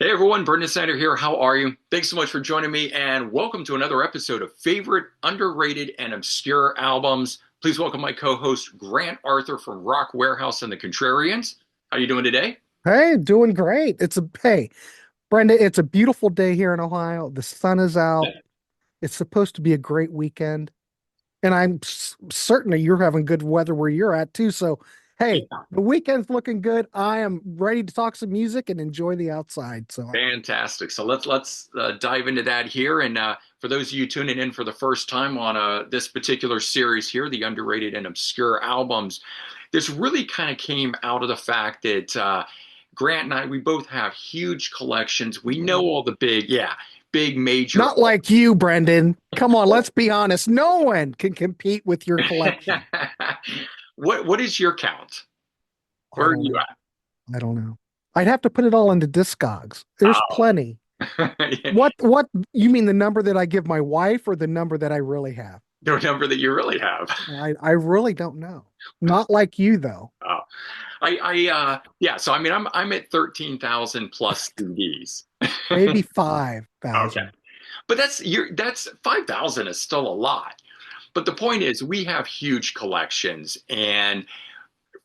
Hey everyone, Brendan Snyder here. How are you? Thanks so much for joining me, and welcome to another episode of Favorite, Underrated, and Obscure Albums. Please welcome my co-host Grant Arthur from Rock Warehouse and the Contrarians. How you doing today? Hey, doing great. Brenda, it's a beautiful day here in Ohio. The sun is out. It's supposed to be a great weekend. And certain that you're having good weather where you're at too. So, hey, Yeah, the weekend's looking good. I am ready to talk some music and enjoy the outside. So, fantastic. So let's dive into that here. And for those of you tuning in for the first time on this particular series here, the underrated and obscure albums, this really kind of came out of the fact that Grant and I, we both have huge collections. We know all the big major. not like you, Brendan. Come on, let's be honest. No one can compete with your collection. What is your count? I Where are don't you know. I don't know. I'd have to put it all into Discogs. There's at? plenty. What you mean the number that I give my wife or the number that I really have? The number that you really have. I really don't know. Not like you though. Oh, yeah. So I mean, I'm at 13,000 plus CDs. Maybe Okay, 5,000. but that's 5,000 is still a lot. But the point is, we have huge collections, and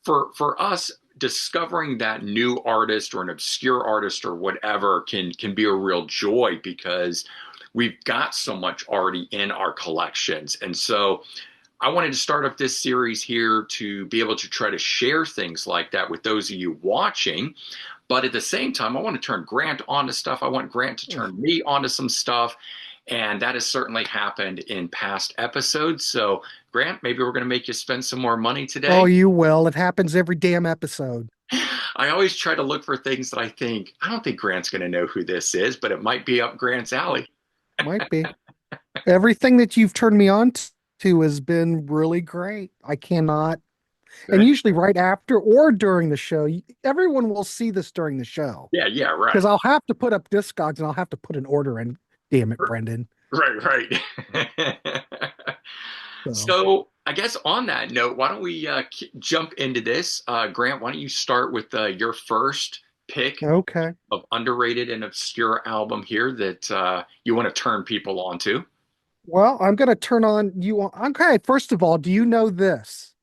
for us, discovering that new artist or an obscure artist or whatever can be a real joy because we've got so much already in our collections. And so I wanted to start up this series here to be able to try to share things like that with those of you watching. But at the same time, I want to turn Grant onto stuff. I want Grant to Yeah. turn me onto some stuff. And that has certainly happened in past episodes. So, Grant, maybe we're going to make you spend some more money Oh, today. you will. It happens every damn episode. I always try to look for things that I don't think Grant's going to know who this is, but it might be up Grant's alley. Might be. Everything that you've turned me on to has been really great. I cannot. And usually right after or during the show, everyone will see this during the show Yeah, yeah, because right. I'll have to put up Discogs and I'll have to put an order in. Damn it, Brendan. Right, right. So, So, I guess on that note, why don't we jump into this? Grant, why don't you start with your first pick okay. of underrated and obscure album here that you want to turn people on to? Well, I'm going to turn on you on. Okay, first of all, do you know this?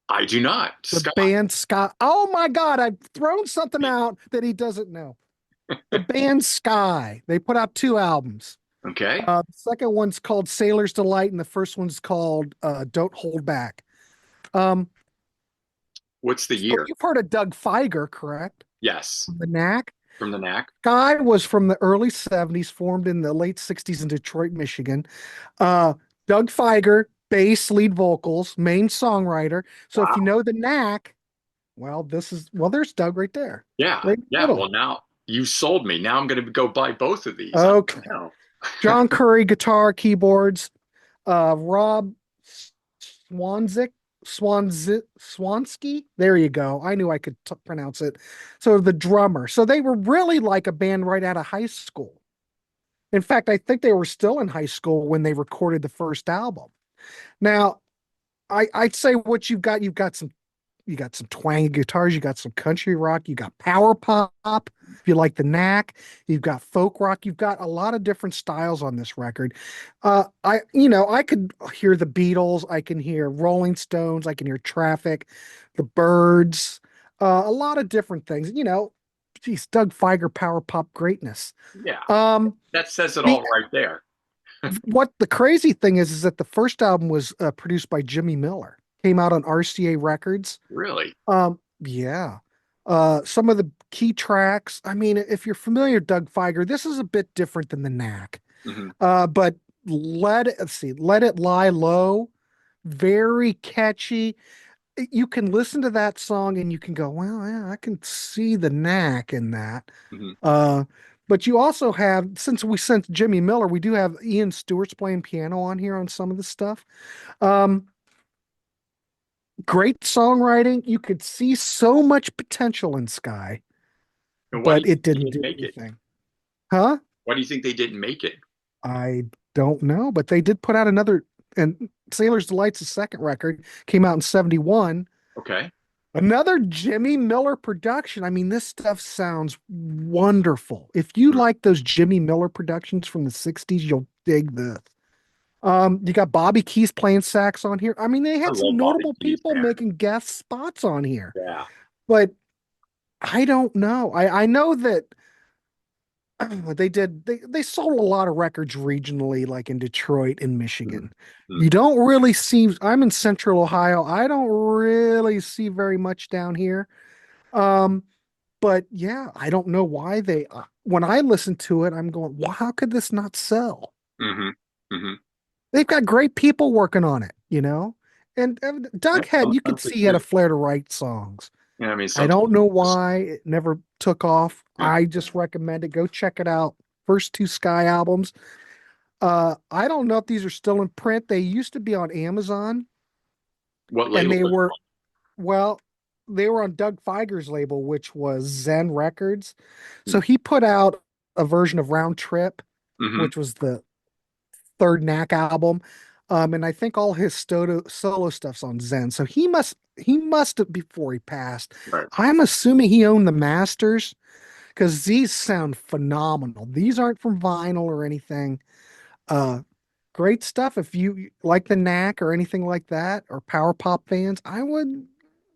I do not. The Scott. band Sky. Oh my God, I've thrown something out that he doesn't know. The band Sky. They put out two albums. Okay. The second one's called Sailor's Delight, and the first one's called Don't Hold Back. Um, What's the so year? you've heard of Doug Feiger, correct? Yes. The Knack. From the Knack. Sky was from the early 70s, formed in the late 60s in Detroit, Michigan. Uh, Doug Feiger, bass, lead vocals, main songwriter. So if you Wow. know the Knack, there's Doug right there, Yeah. right in the Yeah. middle. Well, now you sold me. Now I'm going to go buy both of these. I Okay. don't know. John Curry, guitar, keyboards. Rob Swansky. There you go. I knew I could pronounce it. So the drummer. So they were really like a band right out of high school. In fact, I think they were still in high school when they recorded the first album. Now, I'd say what you got some twangy guitars, you got some country rock, you got power pop. If you like the Knack, you've got folk rock, you've got a lot of different styles on this record. I could hear the Beatles, I can hear Rolling Stones, I can hear Traffic, the Birds, a lot of different things. Geez, Doug Feiger power pop greatness. Yeah. Um, That says it the all right there. what the crazy thing is that the first album was produced by Jimmy Miller, came out on RCA Records. Really? Yeah. Some of the key tracks. I mean, if you're familiar with Doug Feiger, this is a bit different than the Knack. Hmm. But Let It Lie Low, very catchy. You can listen to that song and you can go, well, yeah, I can see the Knack in that. Hmm. Uh, but you also have, since we sent Jimmy Miller, we do have Ian Stewart's playing piano on here on some of the stuff. Um, Great songwriting. You could see so much potential in Sky, And why do but you it think they didn't didn't do make it? anything. Huh? Why do you think they didn't make it? I don't know, but they did put out another, and Sailor's Delight's the second record, came out in 71. Okay. Another Jimmy Miller production. I mean, this stuff sounds wonderful. If you Mm. like those Jimmy Miller productions from the 60s, you'll dig this. You got Bobby Keys playing sax on here. I mean, they I had some love Bobby notable Keys, people man. making guest spots on here. Yeah. But I don't know. I know that they sold a lot of records regionally, like in Detroit and Mm. Michigan. Mm. You don't really see, I'm in central Ohio. I don't really see very much down here. Um, but yeah, I don't know why when I listen to it, I'm going, well, how could this not sell? Hmm. Hmm. They've got great people working on it, you know? And Yeah, Doug had, you could sometimes they see he had a do. flair to write songs. Yeah, I mean, I sometimes don't know it's- why it never took off. yeah. I just recommend it. Go check it out. First two Sky albums. I don't know if these are still in print. They used to be on Amazon What and label is well, they were on Doug Feiger's label, which was Zen Records. it? So he put out a version of Round Trip, Hmm. which was the third Knack album. And I think all his solo stuff's on Zen. So he must have before he passed. Right. I'm assuming he owned the masters because these sound phenomenal. These aren't from vinyl or anything. Uh, Great stuff. If you like the Knack or anything like that, or power pop fans, I would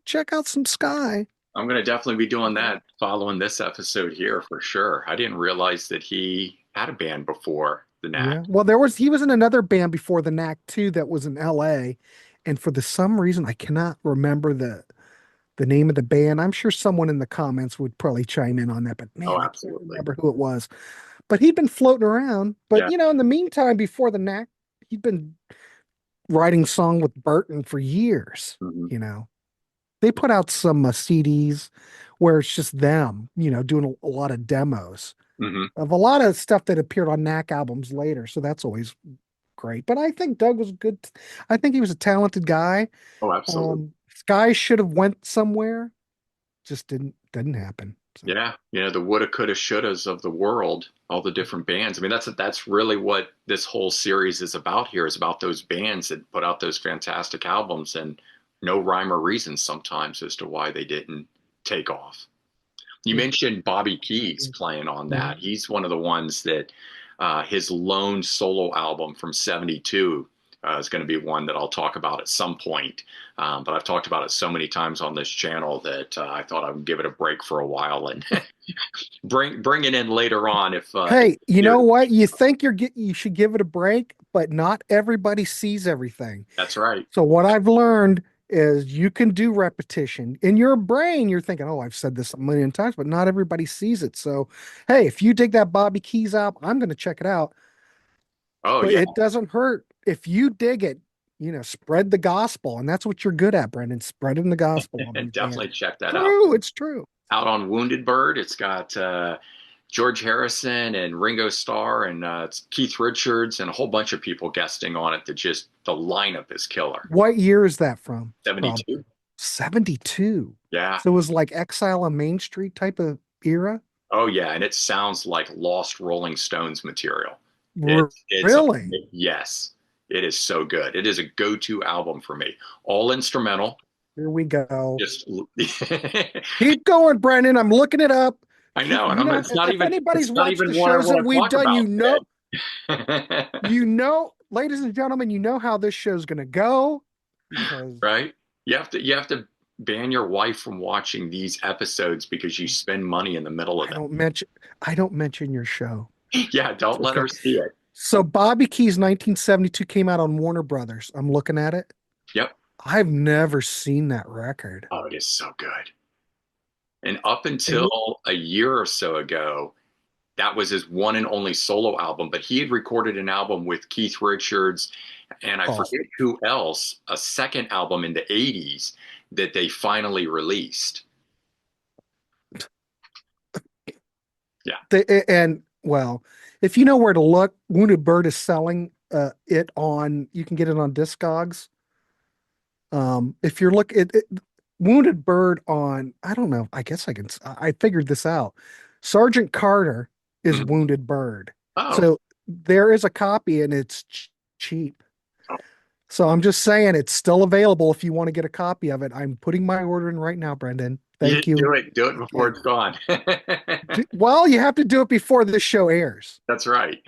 check out some Sky. I'm going to definitely be doing that following this episode here for sure. I didn't realize that he had a band before the Knack. Yeah. Well, he was in another band before the Knack too that was in LA. And for some reason I cannot remember the name of the band. I'm sure someone in the comments would probably chime in on that, but Oh, man, I can't absolutely. remember who it was. But he'd been floating around. But Yeah. you know, in the meantime, before the Knack, he'd been writing song with Burton for years, Hmm. you know. They put out some CDs where it's just them, doing a lot of demos Hmm. of a lot of stuff that appeared on Knack albums later. So that's always great. But I think Doug was good. I think he was a talented guy. Oh, absolutely. Sky should have went somewhere, just didn't happen. So Yeah, the woulda, coulda, shouldas of the world, all the different bands. I mean, that's really what this whole series is about here, is about those bands that put out those fantastic albums and no rhyme or reason sometimes as to why they didn't take off. You yeah. mentioned Bobby Keys playing on that. Mhm. He's one of the ones that his lone solo album from '72 is going to be one that I'll talk about at some point. But I've talked about it so many times on this channel that I thought I would give it a break for a while and bring it in later on if Hey, you you're know what? You think you should give it a break, but not everybody sees everything. that's right. So what I've learned is you can do repetition. In your brain, you're thinking, "Oh, I've said this a million times," but not everybody sees it. So, hey, if you dig that Bobby Keys album, I'm going to check it out. Oh But yeah, it doesn't hurt if you dig it. Spread the gospel, and that's what you're good at, Brendan. Spreading the gospel on these definitely bands. check that out. True, it's true. Out on Wounded Bird, it's got George Harrison and Ringo Starr and Keith Richards and a whole bunch of people guesting on it. That just the lineup is killer. What year is that from? Probably 72. 72. Yeah. So it was like Exile on Main Street type of era. Oh yeah, and it sounds like lost Rolling Stones material. It's a Really? yes. It is so good. It is a go-to album for me. All instrumental. Here we go. Just Keep going, Brendan. I'm looking it up. I know, and it's not If even anybody's watched the what I shows that want to we've talk done, about today. ladies and gentlemen, you know how this show's gonna go because Right? You have to ban your wife from watching these episodes because you spend money in the middle of I them. don't mention I don't mention your show. Yeah, don't let Okay. her see it. So Bobby Keys 1972 came out on Warner Brothers. I'm looking at it. Yep. I've never seen that record. Oh, it is so good. And up And until a year or so ago, that was his one and only solo album, but he had recorded an album with Keith Richards and I oh, forget who else, a second album in the 80s that they finally released. Yeah. and well, if you know where to look, Wounded Bird is selling you can get it on Discogs. If you're Wounded Bird on, I don't know, I guess I figured this out. Sergeant Carter is Mhm. Wounded Bird. Oh, So there is a copy and it's cheap. So I'm just saying it's still available if you want to get a copy of it. I'm putting my order in right now, Brendan. You Thank you. do it before Again. it's gone. Well, you have to do it before this show airs. That's right.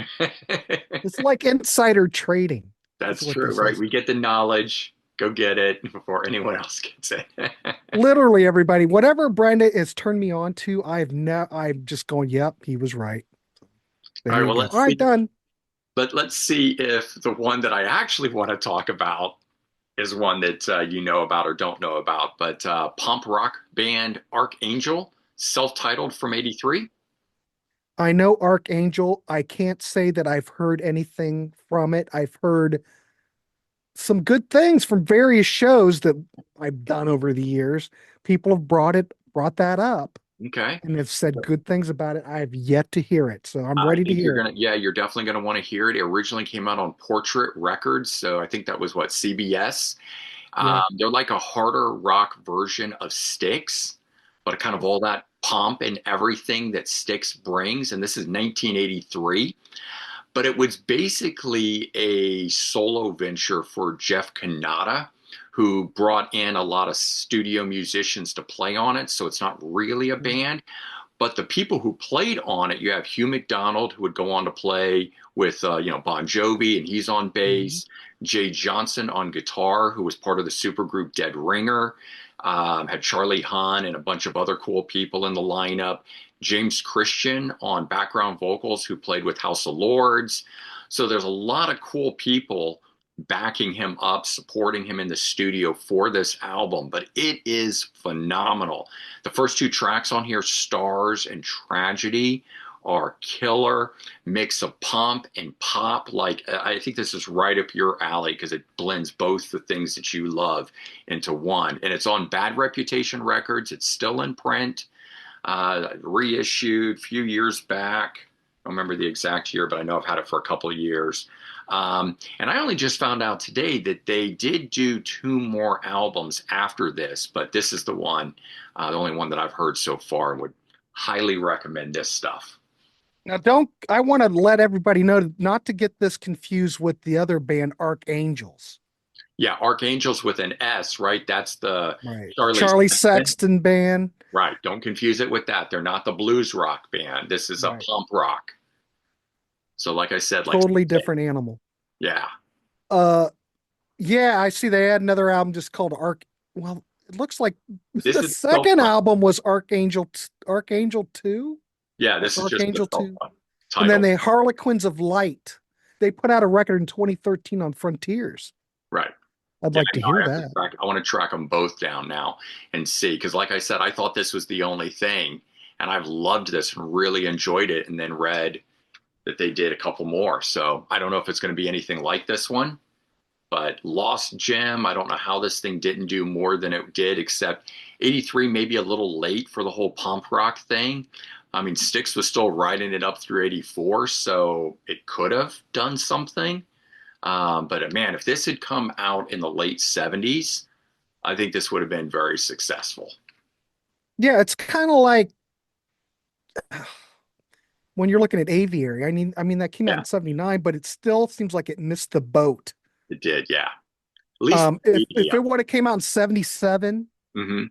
It's like insider trading, is That's what true, this right? is. We get the knowledge, go get it before anyone else gets it. Literally, everybody, whatever Brenda has turned me on to, I'm just going, yep, he was right. All There right, you well, go. All let's right, see. done. Let's see if the one that I actually want to talk about is one that you know about or don't know about. But punk rock band Archangel, self-titled from '83. I know Archangel. I can't say that I've heard anything from it. I've heard some good things from various shows that I've done over the years. People have brought that up Okay. and have said good things about it. I have yet to hear it, so I'm I ready to think you're hear it. gonna, yeah, you're definitely gonna want to hear it. It originally came out on Portrait Records, so I think that was what, CBS. Yeah. They're like a harder rock version of Styx, but kind of all that pomp and everything that Styx brings. And this is 1983. But it was basically a solo venture for Jeff Kanata, who brought in a lot of studio musicians to play on it. So it's not really a band. But the people who played on it, you have Hugh McDonald, who would go on to play with, Bon Jovi, and he's on Mhm. bass. Jay Johnson on guitar, who was part of the supergroup Dead Ringer. Had Charlie Hahn and a bunch of other cool people in the lineup. James Christian on background vocals, who played with House of Lords. So there's a lot of cool people backing him up, supporting him in the studio for this album, but it is phenomenal. The first two tracks on here, Stars and Tragedy, are killer. Mix of pump and pop. Like, I think this is right up your alley because it blends both the things that you love into one. And it's on Bad Reputation Records. It's still in print, reissued a few years back. I don't remember the exact year, but I know I've had it for a couple of years. And I only just found out today that they did do two more albums after this, but this is the only one that I've heard so far, and would highly recommend this stuff. Now, don't I want to let everybody know not to get this confused with the other band, Archangels. Yeah, Archangels with an S, right? That's the Right. Charlie Charlie Sexton. Sexton band. Right. Don't confuse it with that. They're not the blues rock band. This is a Right. pump rock. So, like I said, like, Totally different animal. yeah, Uh yeah, I see they had another album just called Well, it looks like this the is self, second album was Archangel 2 yeah, or this is just the Archangel self 2. And then title. they Harlequins of Light. They put out a record in 2013 on Frontiers. Right. I'd Yeah, like to no, I hear have to that. track. I want to track them both down now and see. Because, like I said, I thought this was the only thing, and I've loved this and really enjoyed it. And then read that they did a couple more. So I don't know if it's going to be anything like this one, but Lost Gem. I don't know how this thing didn't do more than it did, except '83 maybe a little late for the whole pump rock thing. I mean, Styx was still riding it up through '84, so it could have done something. But man, if this had come out in the late '70s, I think this would have been very successful. Yeah, it's kind of like when you're looking at Aviary. I mean that came out Yeah, in 79, but it still seems like it missed the boat. it did. Yeah, at least If yeah. it would have came out in 77 Hmm.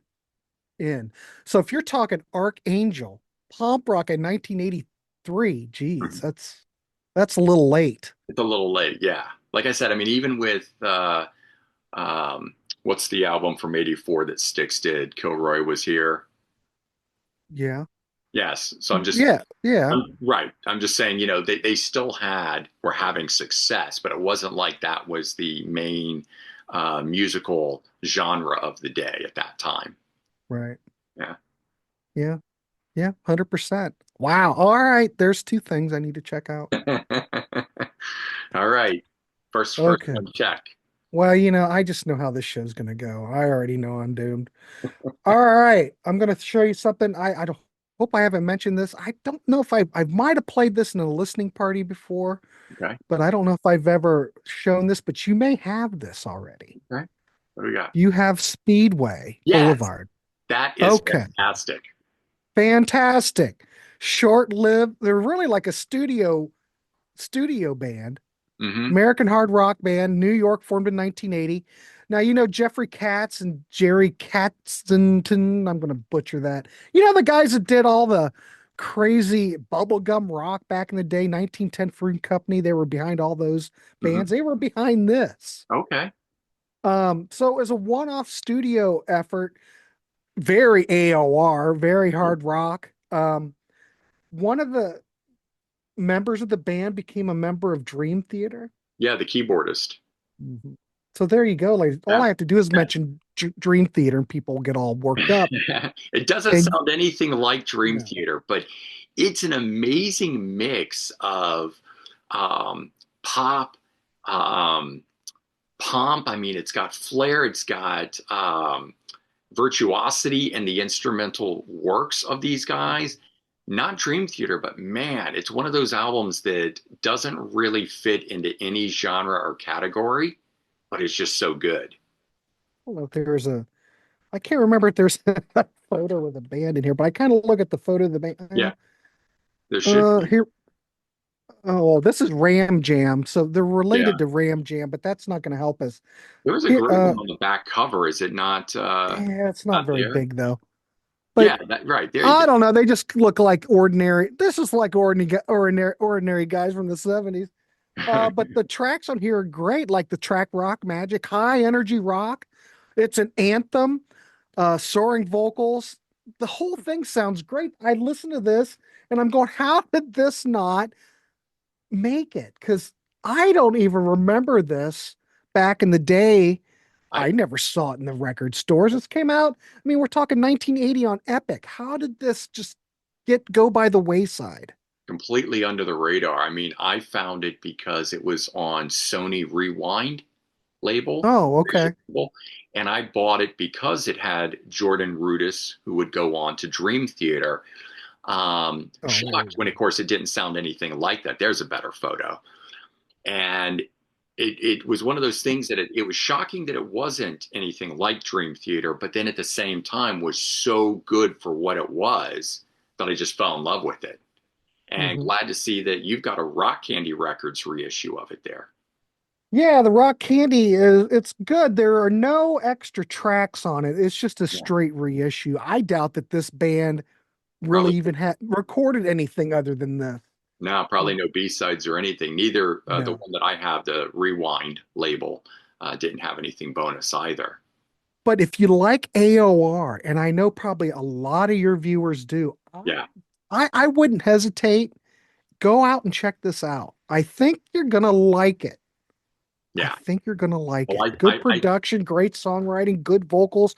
in. So if you're talking Archangel, Pump Rock in 1983, geez, that's a little late. It's a little late. Yeah, like I said, I mean, even with what's the album from '84 that Styx did? Kilroy Was Here. Yeah. Yes. So Yeah, yeah, right. I'm just saying, they still were having success, but it wasn't like that was the main musical genre of the day at that time. right. Yeah. Yeah, yeah, 100%. Wow. All right, there's two things I need to check out. All right. First Okay. one check. Well, I just know how this show's gonna go. I already know I'm doomed. All right, I'm gonna show you something. I don't hope I haven't mentioned this. I don't know if I might have played this in a listening party before, Okay. but I don't know if I've ever shown this, but you may have this already. Okay. What do we got? You have Speedway Yes, Boulevard. that is Okay, fantastic. fantastic. Short-lived. They're really like a studio band. Hmm. American hard rock band, New York, formed in 1980. Now, you know Jeffrey Katz and Jerry Katzenton. I'm going to butcher that. You know the guys that did all the crazy bubblegum rock back in the day, 1910 Fruit Company. They were behind all those bands. Hmm. They were behind this. Okay. So as a one-off studio effort, very AOR, very hard rock. One of the members of the band became a member of Dream Theater. Yeah, the keyboardist. Mhm. So there you go. Like all Yeah. I have to do is mention Dream Theater and people get all worked up. It doesn't And sound anything like Dream no. Theater, but it's an amazing mix of pop, um, pomp. I mean, it's got flair, it's got virtuosity and the instrumental works of these guys. Not Dream Theater, but man, it's one of those albums that doesn't really fit into any genre or category, but it's just so good. I don't know if there's a I can't remember if there's a photo with a band in here, but I kind of look at the photo of the band. Yeah, there should be. Here. Oh, this is Ram Jam. So they're Yeah. related to Ram Jam, but that's not going to help us. There was a Here, great one on the back cover. Is it not yeah, it's not not very there? big though. But Yeah, that, right. There you I go. don't know. They just look like ordinary. This is like ordinary guys from the 70s. But the tracks on here are great, like the track Rock Magic, high energy rock. It's an anthem, soaring vocals. The whole thing sounds great. I listen to this and I'm going, how did this not make it? Because I don't even remember this back in the day. I I never saw it in the record stores. This came out, I mean, we're talking 1980 on Epic. How did this just go by the wayside? completely under the radar. I mean, I found it because it was on Sony Rewind label, Oh, radio okay. label, and I bought it because it had Jordan Rudess, who would go on to Dream Theater. Oh, there you Shocked when, go. of course, it didn't sound anything like that. There's a better photo. And it was one of those things that it was shocking that it wasn't anything like Dream Theater, but then at the same time was so good for what it was that I just fell in love with it. And Mhm. glad to see that you've got a Rock Candy Records reissue of it there. Yeah, the Rock Candy is it's good. There are no extra tracks on it. It's just a Yeah. straight reissue. I doubt that this band really Probably even had recorded anything other than this. no, probably no B-sides or anything. Neither the No. one that I have, the Rewind label, didn't have anything bonus either. But if you like AOR, and I know probably a lot of your viewers do, Yeah, I wouldn't hesitate. Go out and check this out. I think you're gonna like it. I yeah. think you're gonna like Well, it. I, Good I production, great songwriting, good vocals.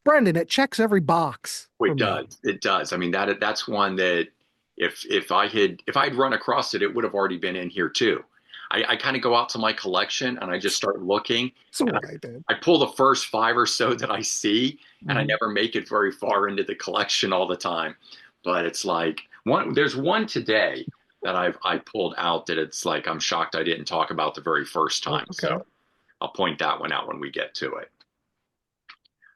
Brendan, it checks every box well, for it me. does. It does. I mean that's one that if I'd run across it, it would have already been in here too. I kind of go out to my collection and I just start looking So and what I did. I pull the first five or so that I see and I Mhm. never make it very far into the collection all the time. But it's like there's one today that I pulled out that it's like I'm shocked I didn't talk about the very first time. Okay. So I'll point that one out when we get to it.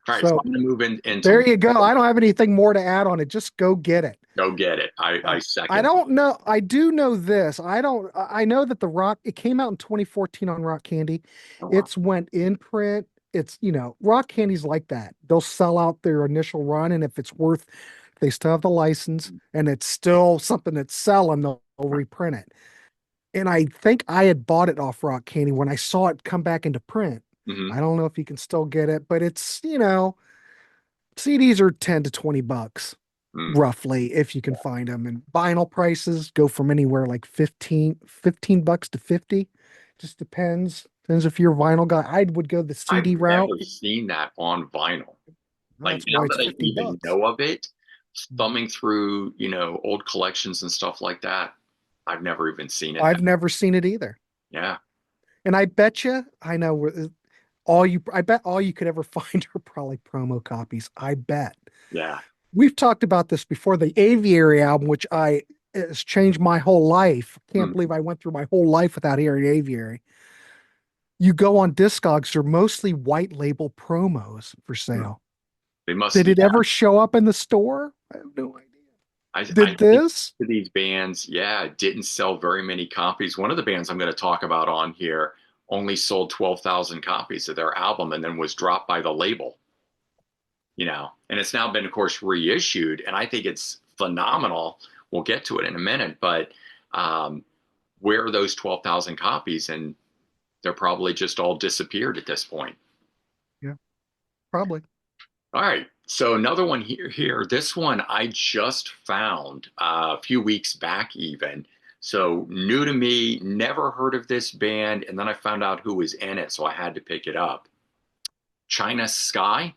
All right, so So I'm going to move into there you go. I don't have anything more to add on it. Just go get it. go get it. I I second. don't know. I do know this. I know that the Rock, it came out in 2014 on Rock Candy. Oh, wow. It's went in print. It's, Rock Candy's like that. They'll sell out their initial run. And if it's worth, they still have the license and it's still something that's selling, they'll reprint it. And I think I had bought it off Rock Candy when I saw it come back into print. Hmm. I don't know if you can still get it, but it's, CDs are 10 to 20 bucks Mm. roughly if you can find them. And vinyl prices go from anywhere like 15 bucks to 50. Just depends. Depends if you're a vinyl guy. I would go the I've CD route. never seen that on vinyl. Like That's now why it's that I 50 even bucks. know of it, thumbing through, old collections and stuff like that, I've never even seen it. I've never seen it either. Yeah, And I bet you, I know I bet all you could ever find are probably promo copies. I bet. yeah. We've talked about this before. The Aviary album, which has changed my whole life. Can't Mm. believe I went through my whole life without hearing Aviary. You go on Discogs, they're mostly white label promos for Mm. sale. They must, Did it yeah. ever show up in the store? I have no idea. I Did think this? to these bands, yeah, didn't sell very many copies. One of the bands I'm going to talk about on here only sold 12,000 copies of their album and then was dropped by the label, and it's now been, of course, reissued. And I think it's phenomenal. We'll get to it in a minute, but um, where are those 12,000 copies? And they're probably just all disappeared at this point. Yeah, probably. All right. So another one here. This one I just found a few weeks back, even. So new to me, never heard of this band, and then I found out who was in it, so I had to pick it up. China Sky,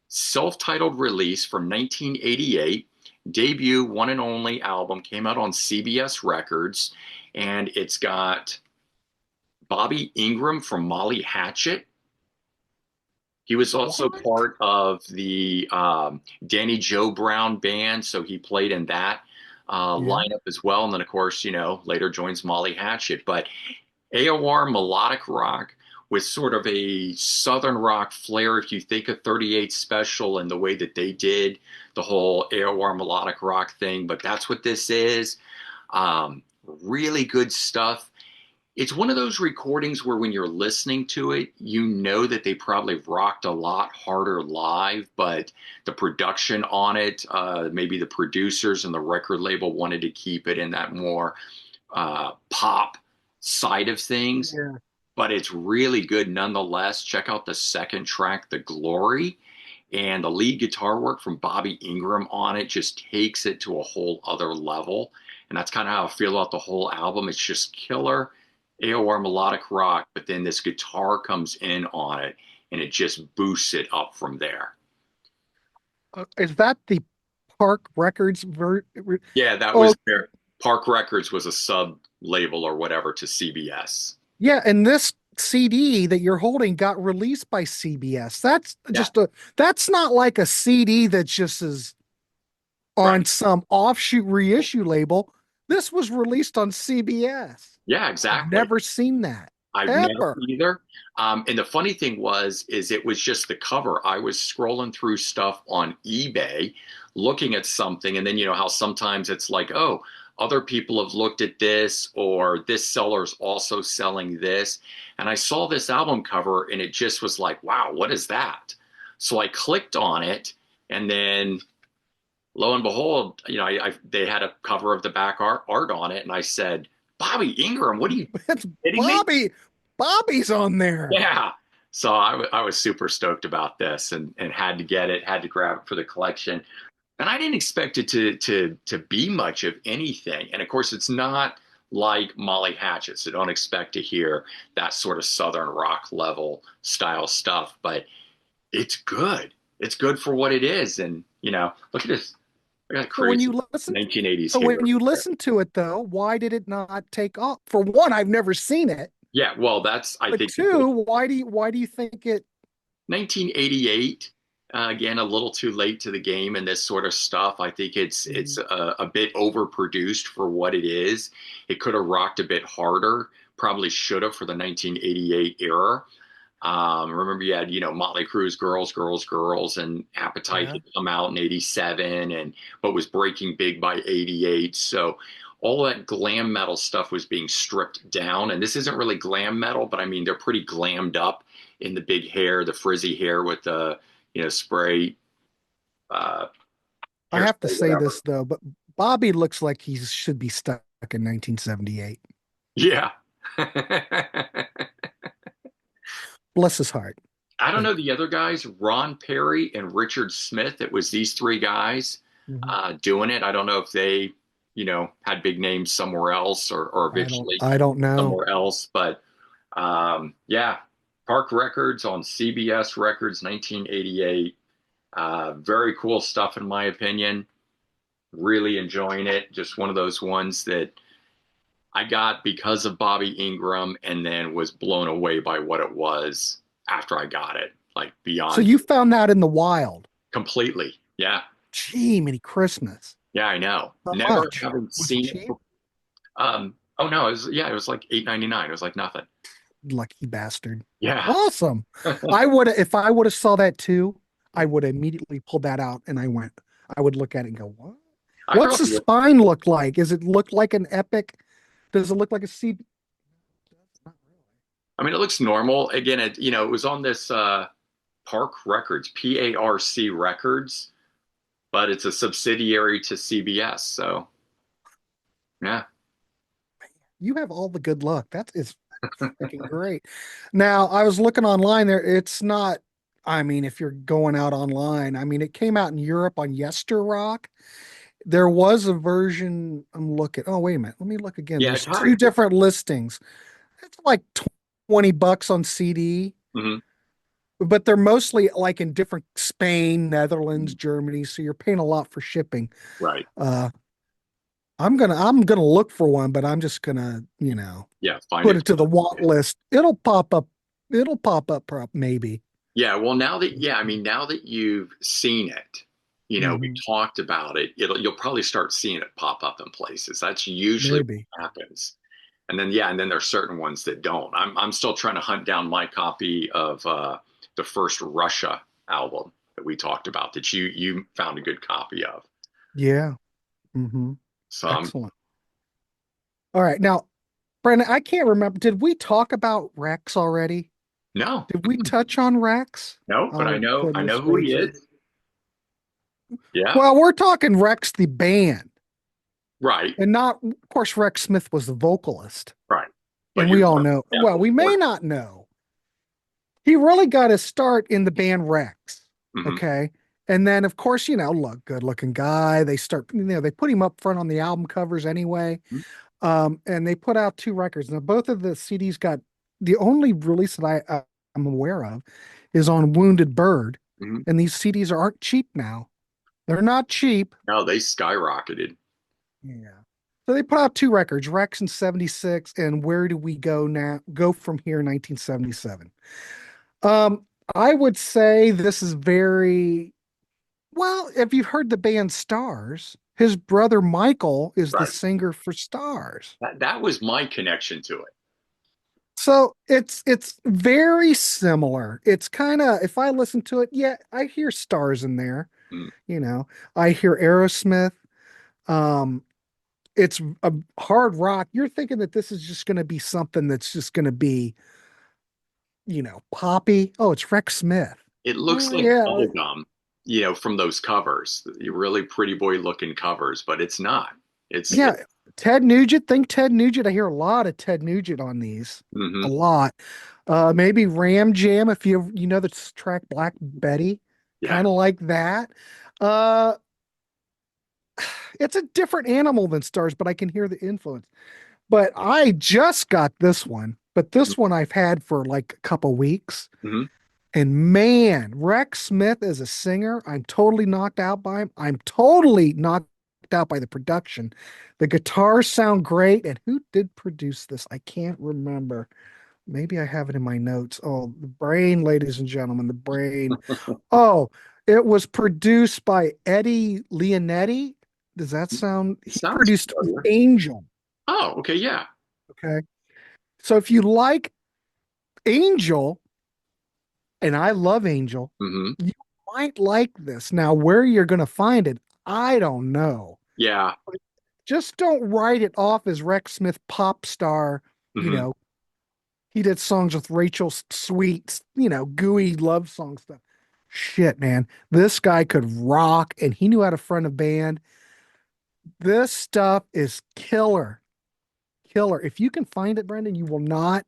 self-titled release from 1988, debut one and only album, came out on CBS Records, and it's got Bobby Ingram from Molly Hatchet. He was also What? part of the Danny Joe Brown band, so he played in that Yeah. lineup as well. And then, of course, later joins Molly Hatchet. But AOR melodic rock with sort of a southern rock flair. If you think of 38 Special and the way that they did the whole AOR melodic rock thing, but that's what this is. Really good stuff. It's one of those recordings where when you're listening to it, you know that they probably rocked a lot harder live, but the production on it, maybe the producers and the record label wanted to keep it in that more pop side of things. Yeah. But it's really good nonetheless. Check out the second track, The Glory. And the lead guitar work from Bobby Ingram on it just takes it to a whole other level. And that's kind of how I feel about the whole album. It's just killer AOR melodic rock, but then this guitar comes in on it and it just boosts it up from there. Is that the Park Records Yeah, that Oh, was their Park Records was a sub label or whatever to CBS. yeah, and this CD that you're holding got released by CBS. Yeah, That's not like a CD that just is right. on some offshoot reissue label. This was released on CBS. Yeah, I've exactly. never seen that I've never ever. either. And the funny thing is it was just the cover. I was scrolling through stuff on eBay, looking at something, and then you know how sometimes it's like, oh, other people have looked at this, or this seller's also selling this. And I saw this album cover, and it just was like, wow, what is that? So I clicked on it, and then lo and behold, they had a cover of the back art on it, and I said, Bobby Ingram, what are you It's kidding me? Bobby. Bobby's on there. Yeah. So I was super stoked about this and had to get it, had to grab it for the collection. And I didn't expect it to be much of anything. And of course, it's not like Molly Hatchet, so don't expect to hear that sort of Southern rock level style stuff. But it's good. It's good for what it is. And look at this. I got So when crazy you listen, 1980s so hair. when you listen to it though, why did it not take off? For one, I've never seen it. Yeah, well, that's I But think two, why do you think it? 1988. Again, a little too late to the game and this sort of stuff. I think it's a bit overproduced for what it is. It could have rocked a bit harder. Probably should have for the 1988 era. Remember, you had Motley Crue's "Girls, Girls, Girls" and "Appetite" Yeah. had come out in '87, and but was breaking big by '88. So all that glam metal stuff was being stripped down, and this isn't really glam metal, but I mean they're pretty glammed up in the big hair, the frizzy hair with the spray, uh, I have to hairspray, say whatever. this though, but Bobby looks like he should be stuck in 1978. Yeah. Bless his heart. I don't Like, know the other guys, Ron Perry and Richard Smith. It was these three guys mhm. doing it. I don't know if they, had big names somewhere else or eventually I don't know. somewhere else. But yeah, Park Records on CBS Records, 1988. Very cool stuff, in my opinion. Really enjoying it. Just one of those ones that I got because of Bobby Ingram and then was blown away by what it was after I got it. Like So beyond you found that in the wild. completely. Yeah. Gee, many Christmas. Yeah, I know. How Never much? having Was it seen it. cheap? Oh no, it was like 8.99. It was like nothing. Lucky bastard. Yeah. Awesome. If I would have saw that too, I would have immediately pulled that out and I would look at it and go, what? I What's the probably would. spine look like? Is it look like an epic? Does it look like a C? Not I mean, it looks normal. Again, it was on this Park Records, PARC Records, but it's a subsidiary to CBS. So yeah, You have all the good luck. That is freaking great. Now, I was looking online there. It's not, I mean, if you're going out online, I mean, it came out in Europe on Yester Rock. There was a version. I'm looking. Oh, wait a minute. Let me look again. yeah, There's it's hard. two different listings. It's like 20 bucks on CD, Hmm. but they're mostly like in different Spain, Netherlands, Germany. So you're paying a lot for shipping. Right. Uh, I'm gonna look for one, but I'm just gonna Yeah, find put it. it to the want list. It'll pop up. It'll pop up maybe. Yeah, well, I mean, now that you've seen it, we Hmm. talked about it, you'll probably start seeing it pop up in places. That's usually Maybe. what happens. And then, yeah, and then there's certain ones that don't. I'm still trying to hunt down my copy of the first Russia album that we talked about that you found a good copy of. Yeah. Hmm. So Excellent. All right. Now, Brandon, I can't remember. Did we talk about Rex already? no, Did we touch on Rex? no, but I Oh, know I know goodness who he gracious. is. Yeah, Well, we're talking Rex the band, right, and not, of course, Rex Smith was the vocalist. right. But And you're we all talking know, well, about we may not know. He really got his start in the band Rex. hmm. Okay. And then, of course, look, good looking guy. They start, they put him up front on the album covers anyway. And they put out two records. Now, both of the CDs got the only release that I'm aware of is on Wounded Bird. Hmm. And these CDs aren't cheap now. They're not cheap. No, they skyrocketed. Yeah. So they put out two records, Rex in 76 and Where Do We Go Now? Go From Here 1977. Um, I would say this is very well, if you've heard the band Stars, his brother Michael is the Right. singer for Stars. That was my connection to it. So it's very similar. It's kind of if I listen to it, yeah, I hear Stars in there, Mm. you know. I hear Aerosmith. Um, it's a hard rock. You're thinking that this is just going to be something that's just going to be, poppy. Oh, it's Rex Smith. It looks Oh like yeah, bubblegum, from those covers, the really pretty boy looking covers, but it's not. It's yeah. Ted Nugent. Think Ted Nugent. I hear a lot of Ted Nugent on these. A hmm. lot. Maybe Ram Jam if you know the track Black Betty, Yeah. kind of like that. Uh, it's a different animal than Stars, but I can hear the influence. But I just got this one, but this one I've had for like a couple weeks. Hmm. And man, Rex Smith as a singer, I'm totally knocked out by him. I'm totally knocked out by the production. The guitars sound great. And who did produce this? I can't remember. Maybe I have it in my notes. Oh, the brain, ladies and gentlemen, the brain. Oh, it was produced by Eddie Leonetti. Does that sound? He Sounds produced familiar. Angel. Oh, okay, yeah. Okay. So if you like Angel, and I love Angel, Hmm. you might like this. Now, where you're going to find it, I don't know. Yeah. Just don't write it off as Rex Smith pop star. You Hmm. know, he did songs with Rachel Sweet, gooey love song stuff. Shit, man. This guy could rock and he knew how to front a band. This stuff is killer. Killer. If you can find it, Brendan, you will not,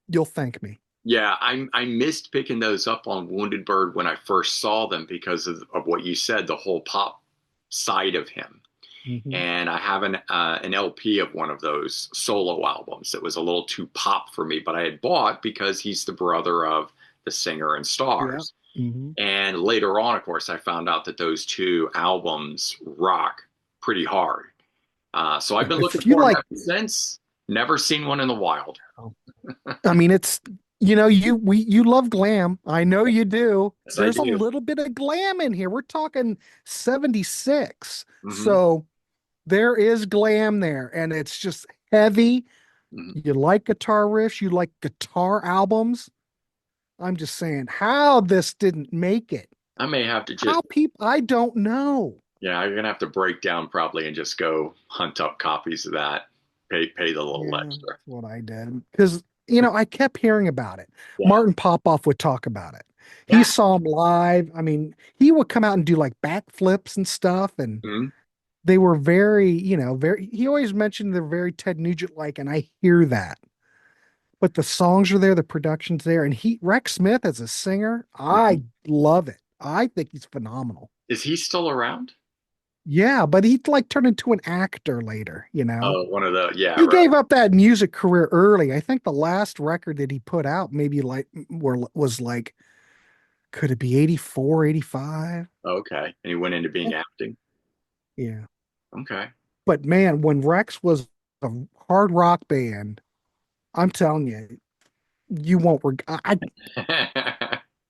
you'll thank me. Yeah, I missed picking those up on Wounded Bird when I first saw them because of what you said, the whole pop side of him. Mhm. And I have an LP of one of those solo albums that was a little too pop for me, but I had bought because he's the brother of the singer in Yeah. Stars. Mhm. And later on, of course, I found out that those two albums rock pretty hard. So I've been looking If you for them like, ever since. Never seen one in the wild. I mean, it's you love glam. I know you do. Yes, I There's a do. little bit of glam in here. We're talking 76. Hmm. So there is glam there, and it's just heavy. Hmm. You like guitar riffs, you like guitar albums. I'm just saying how this didn't make it. I may have to just How people I don't know. Yeah, you're gonna have to break down probably and just go hunt up copies of that. Pay the little Yeah, extra. that's what I did. Because, I kept hearing about it. Yeah. Martin Popoff would talk about it. He Yeah. saw him live. I mean, he would come out and do like backflips and stuff. And Mhm. they were very, he always mentioned they're very Ted Nugent like, and I hear that. But the songs are there, the production's there. And Rex Smith as a singer, Mhm. I love it. I think he's phenomenal. Is he still around? Yeah, but he like turned into an actor later. Oh, one of the, yeah, He right. gave up that music career early. I think the last record that he put out maybe like was like, could it be 84, 85? Okay. And he went into being acting. Yeah. Okay. But man, when Rex was a hard rock band, I'm telling you, you won't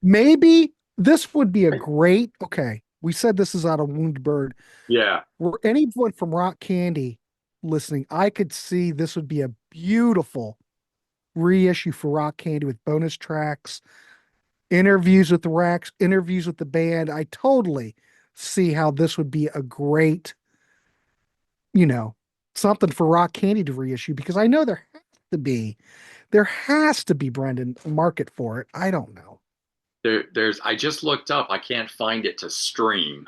maybe this would be a great, okay. We said this is out of Wounded Bird. Yeah. Were anyone from Rock Candy listening, I could see this would be a beautiful reissue for Rock Candy with bonus tracks, interviews with the Rex, interviews with the band. I totally see how this would be a great, you know, something for Rock Candy to reissue because I know there has to be Brendan a market for it. I don't know. I just looked up. I can't find it to stream,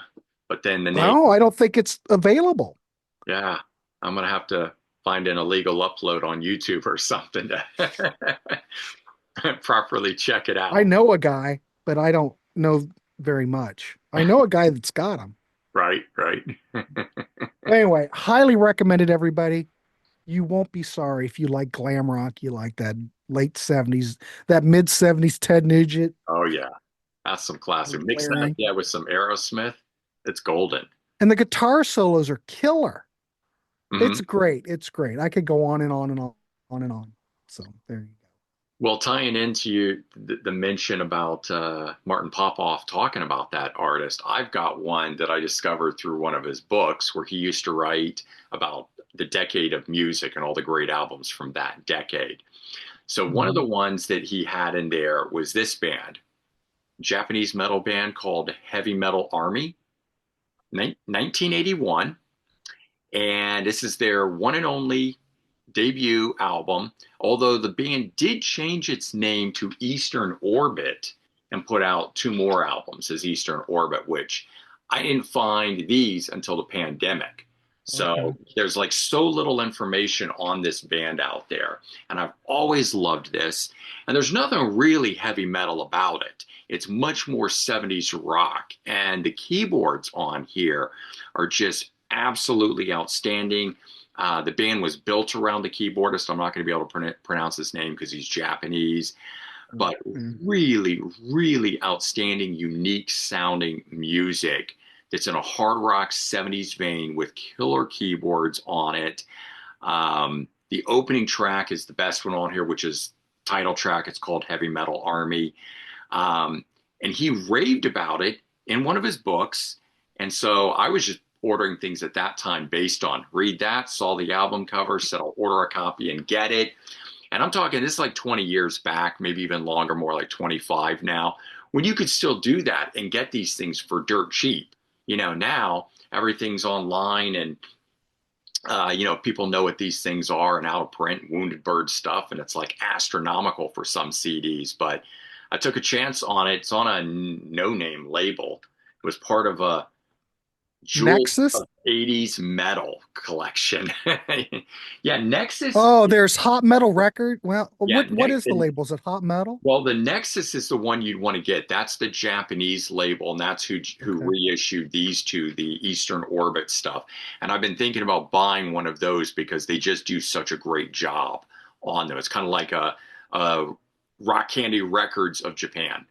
but then the name, No, I don't think it's available. yeah, I'm gonna have to find an illegal upload on YouTube or something to properly check it I out. know a guy, but I don't know very much. I know a guy that's got them. Right, right. Anyway, highly recommended everybody. You won't be sorry if you like glam rock, you like that late 70s, that mid 70s Ted Nugent Oh yeah, that's some classic. Mix that, blaring. yeah, with some Aerosmith. It's golden. And the guitar solos are killer. Hmm. It's great. It's great. I could go on and on and on and on. So there you go. Well, tying into the mention about Martin Popoff talking about that artist, I've got one that I discovered through one of his books where he used to write about the decade of music and all the great albums from that decade. So one of Mhm. the ones that he had in there was this band, Japanese metal band called Heavy Metal Army, 1981. And this is their one and only debut album, although the band did change its name to Eastern Orbit and put out two more albums as Eastern Orbit, which I didn't find these until the pandemic. Okay. So there's like so little information on this band out there. And I've always loved this. And there's nothing really heavy metal about it. It's much more 70s rock. And the keyboards on here are just absolutely outstanding. The band was built around the keyboardist. I'm not going to be able to pronounce his name because he's Japanese, but Mhm. really, really outstanding, unique sounding music that's in a hard rock 70s vein with killer keyboards on it. The opening track is the best one on here, which is title track. It's called Heavy Metal Army. Um, and he raved about it in one of his books. And so I was just ordering things at that time based on read that, saw the album cover, said I'll order a copy and get it. And I'm talking this is like 20 years back, maybe even longer, more like 25 now, when you could still do that and get these things for dirt cheap. Now everything's online and people know what these things are and out of print, Wounded Bird stuff, and it's like astronomical for some CDs. But I took a chance on it. It's on a no-name label. It was part of a Jewel Nexus? of 80s metal collection. Yeah, Nexus. Oh, there's Hot Metal Record. Well, Yeah, what is the label? Is it Hot Metal? well, the Nexus is the one you'd want to get. That's the Japanese label, and that's who Okay. reissued these two, the Eastern Orbit stuff. And I've been thinking about buying one of those because they just do such a great job on them. It's kind of like a Rock Candy Records of Japan.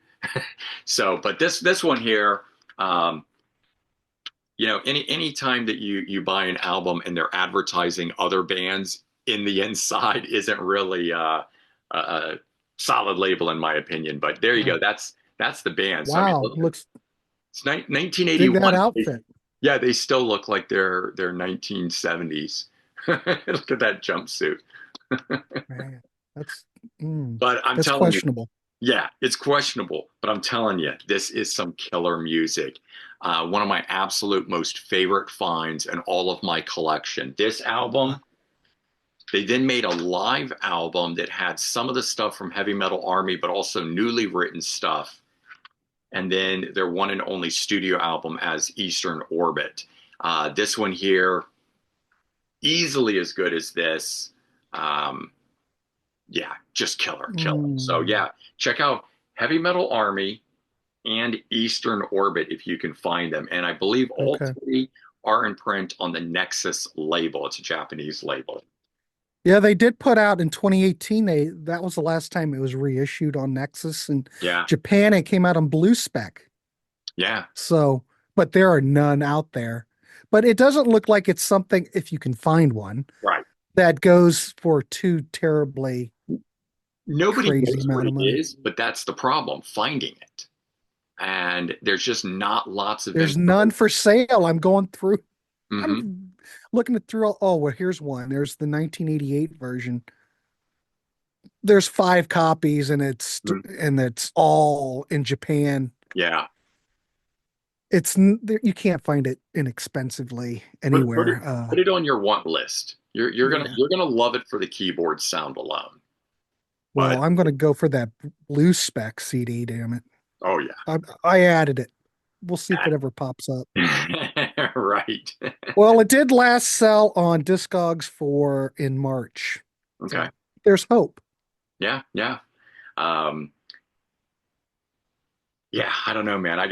So, but this one here, um, any time that you buy an album and they're advertising other bands in the inside isn't really a solid label in my opinion. But there you go. Oh, That's the band. So I mean, wow. look, Looks it's dig that 1981. outfit. Yeah, they still look like they're 1970s. Look at that jumpsuit. Man, that's mm, But I'm that's telling you, questionable. yeah, it's questionable, but I'm telling you, this is some killer music. One of my absolute most favorite finds in all of my collection. This Uh, album, they then made a live album that had some of the stuff from Heavy Metal Army, but also newly written stuff. And then their one and only studio album as Eastern Orbit. This one here, easily as good as this. Um, yeah, just killer, killer. So mm, yeah, check out Heavy Metal Army and Eastern Orbit if you can find them. And I believe all okay. three are in print on the Nexus label. It's a Japanese label. Yeah, they did put out in 2018. That was the last time it was reissued on Nexus. In Yeah, Japan, it came out on Blue Spec. yeah, So, but there are none out there. But it doesn't look like it's something, if you can find one, right. that goes for too terribly Nobody crazy knows what amount of it money. is, but that's the problem, finding it. And there's just not lots of There's none information. for sale. I'm going through, Hmm. I'm looking at through. Oh, well, here's one. There's the 1988 version. There's 5 copies, and it's all in Japan. Yeah. You can't find it inexpensively Put it anywhere. put it on your want list. You're gonna Yeah. you're gonna love it for the keyboard sound alone. But Well, I'm going to go for that blue spec CD. Damn it! oh yeah. I added it. We'll see if it ever pops up. Right. Well, it did last sell on Discogs for in March, Okay. so there's hope. Yeah, yeah. Um, yeah, I don't know, man. I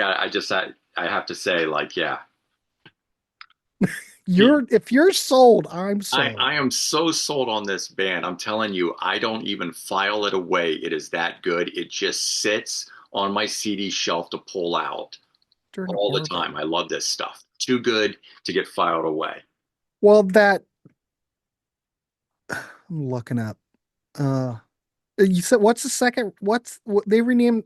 have to say, like, yeah. The, If you're sold, I'm sold. I am so sold on this band. I'm telling you, I don't even file it away. It is that good. It just sits on my CD shelf to pull out Turn all the orbit. time. I love this stuff. Too good to get filed away. Well, that I'm looking up. Uh, you said what's the second? What they renamed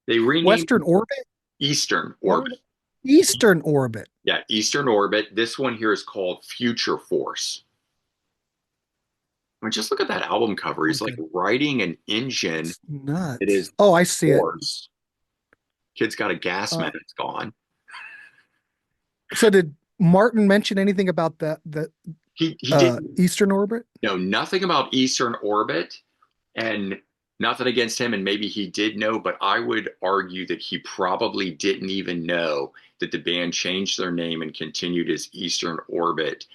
They renamed Western Orbit? Eastern Orbit. Orbit? Eastern Orbit. Yeah, Eastern Orbit. This one here is called Future Force. I mean, just look at that album cover. He's like Okay. riding an engine It's that nuts. is Oh, I see it. force. Kid's got a gas Uh, man. It's gone. so did Martin mention anything about the He did Eastern Orbit? know nothing about Eastern Orbit, and nothing against him. And maybe he did know, but I would argue that he probably didn't even know that the band changed their name and continued as Eastern Orbit.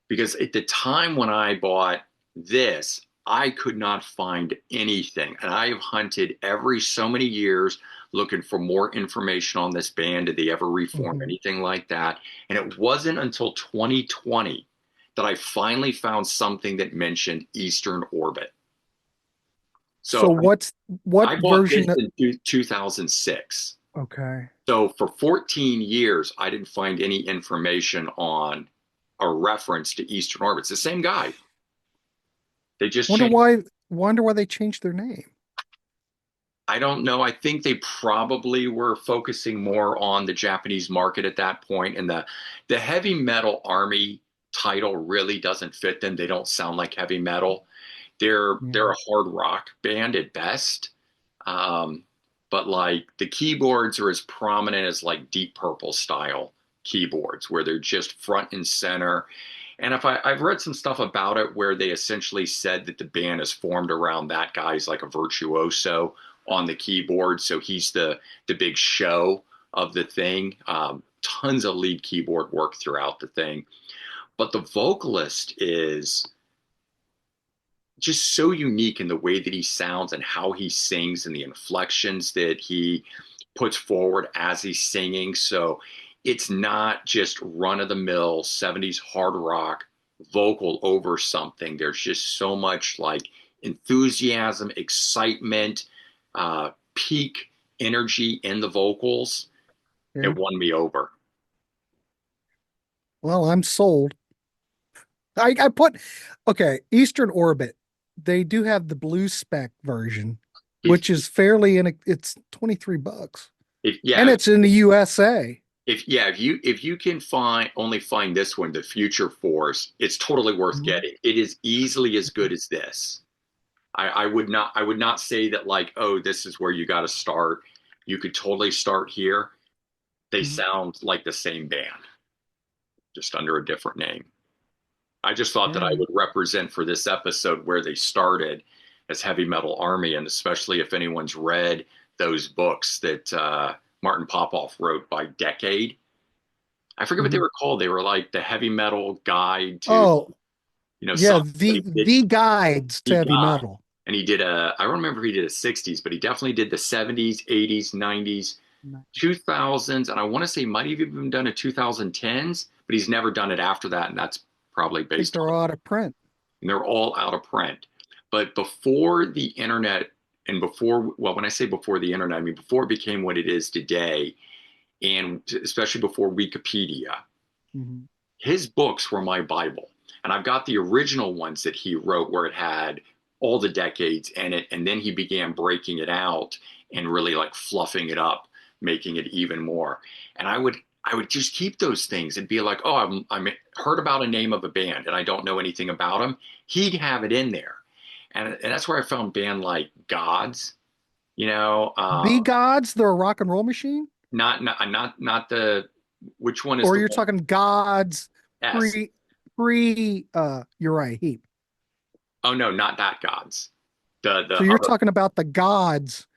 Because at the time when I bought this, I could not find anything. And I have hunted every so many years looking for more information on this band. Did they ever reform Mhm. anything like that? And it wasn't until 2020 that I finally found something that mentioned Eastern Orbit. So So what I bought this version? in 2006. Okay. So for 14 years, I didn't find any information on a reference to Eastern Orbit. It's the same guy. They just Wonder changed. why wonder why they changed their name. I don't know. I think they probably were focusing more on the Japanese market at that point, and the heavy metal army title really doesn't fit them. They don't sound like heavy metal. They're Yeah. a hard rock band at best. Um, but like the keyboards are as prominent as like Deep Purple style keyboards, where they're just front and center. And I've read some stuff about it where they essentially said that the band is formed around that guy's like a virtuoso on the keyboard, so he's the big show of the thing. Tons of lead keyboard work throughout the thing, but the vocalist is just so unique in the way that he sounds and how he sings and the inflections that he puts forward as he's singing. So it's not just run of the mill 70s hard rock vocal over something. There's just so much like enthusiasm, excitement, peak energy in the vocals. Yeah. It won me over. Well, I'm sold. I put okay, Eastern Orbit. They do have the blue spec version, If, which is fairly in it's $23. if And yeah, it's in the USA. if you can find this one, the Future Force, it's totally worth Mhm. getting. It is easily as good as this. I would not say that like, oh, this is where you got to start. You could totally start here. they Mhm. sound like the same band, just under a different name. I just thought All that I right. would represent for this episode where they started as Heavy Metal Army, and especially if anyone's read those books that Martin Popoff wrote by decade. I forget what they Mhm. were called. They were like the heavy metal guide to, Oh, yeah, something. But the he did the guides to the heavy guide, metal. and he did I don't remember if he did a '60s, but he definitely did the '70s, '80s, '90s, I 2000s, and I want to say he might have even done a 2010s, but he's never done it after that, and that's probably think based they're on, all out of print. and they're all out of print. But before the internet, and before, well, when I say before the internet, I mean before it became what it is today, and especially before Wikipedia, Mhm. his books were my Bible. And I've got the original ones that he wrote where it had all the decades in it. And then he began breaking it out and really like fluffing it up, making it even more. And I would just keep those things and be like, oh, I'm heard about a name of a band and I don't know anything about them. He'd have it in there. And that's where I found band like Gods, you know, The gods, they're a rock and roll machine, not the, which one is or the you're one? talking gods S. pre Uriah Heep. Oh no, not that Gods. The So you're other, talking about the gods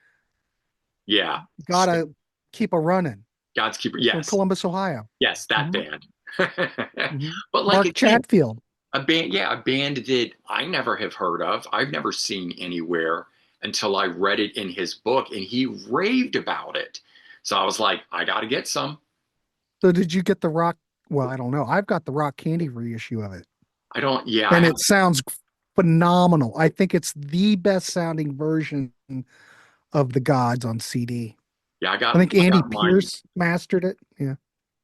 yeah, gotta keep a running God's Keeper. from Yes, Columbus, Ohio. yes, that Hmm. band. Hmm. But like Mark again, Chatfield. a band, yeah, a band that I never have heard of. I've never seen anywhere until I read it in his book, and he raved about it. So I was like, I got to get some. So did you get the rock? Well, I don't know. I've got the Rock Candy reissue of it, I don't. Yeah, I and have. it sounds phenomenal. I think it's the best sounding version of the gods on CD. Yeah, I think I Andy got mine. Pierce mastered it. Yeah.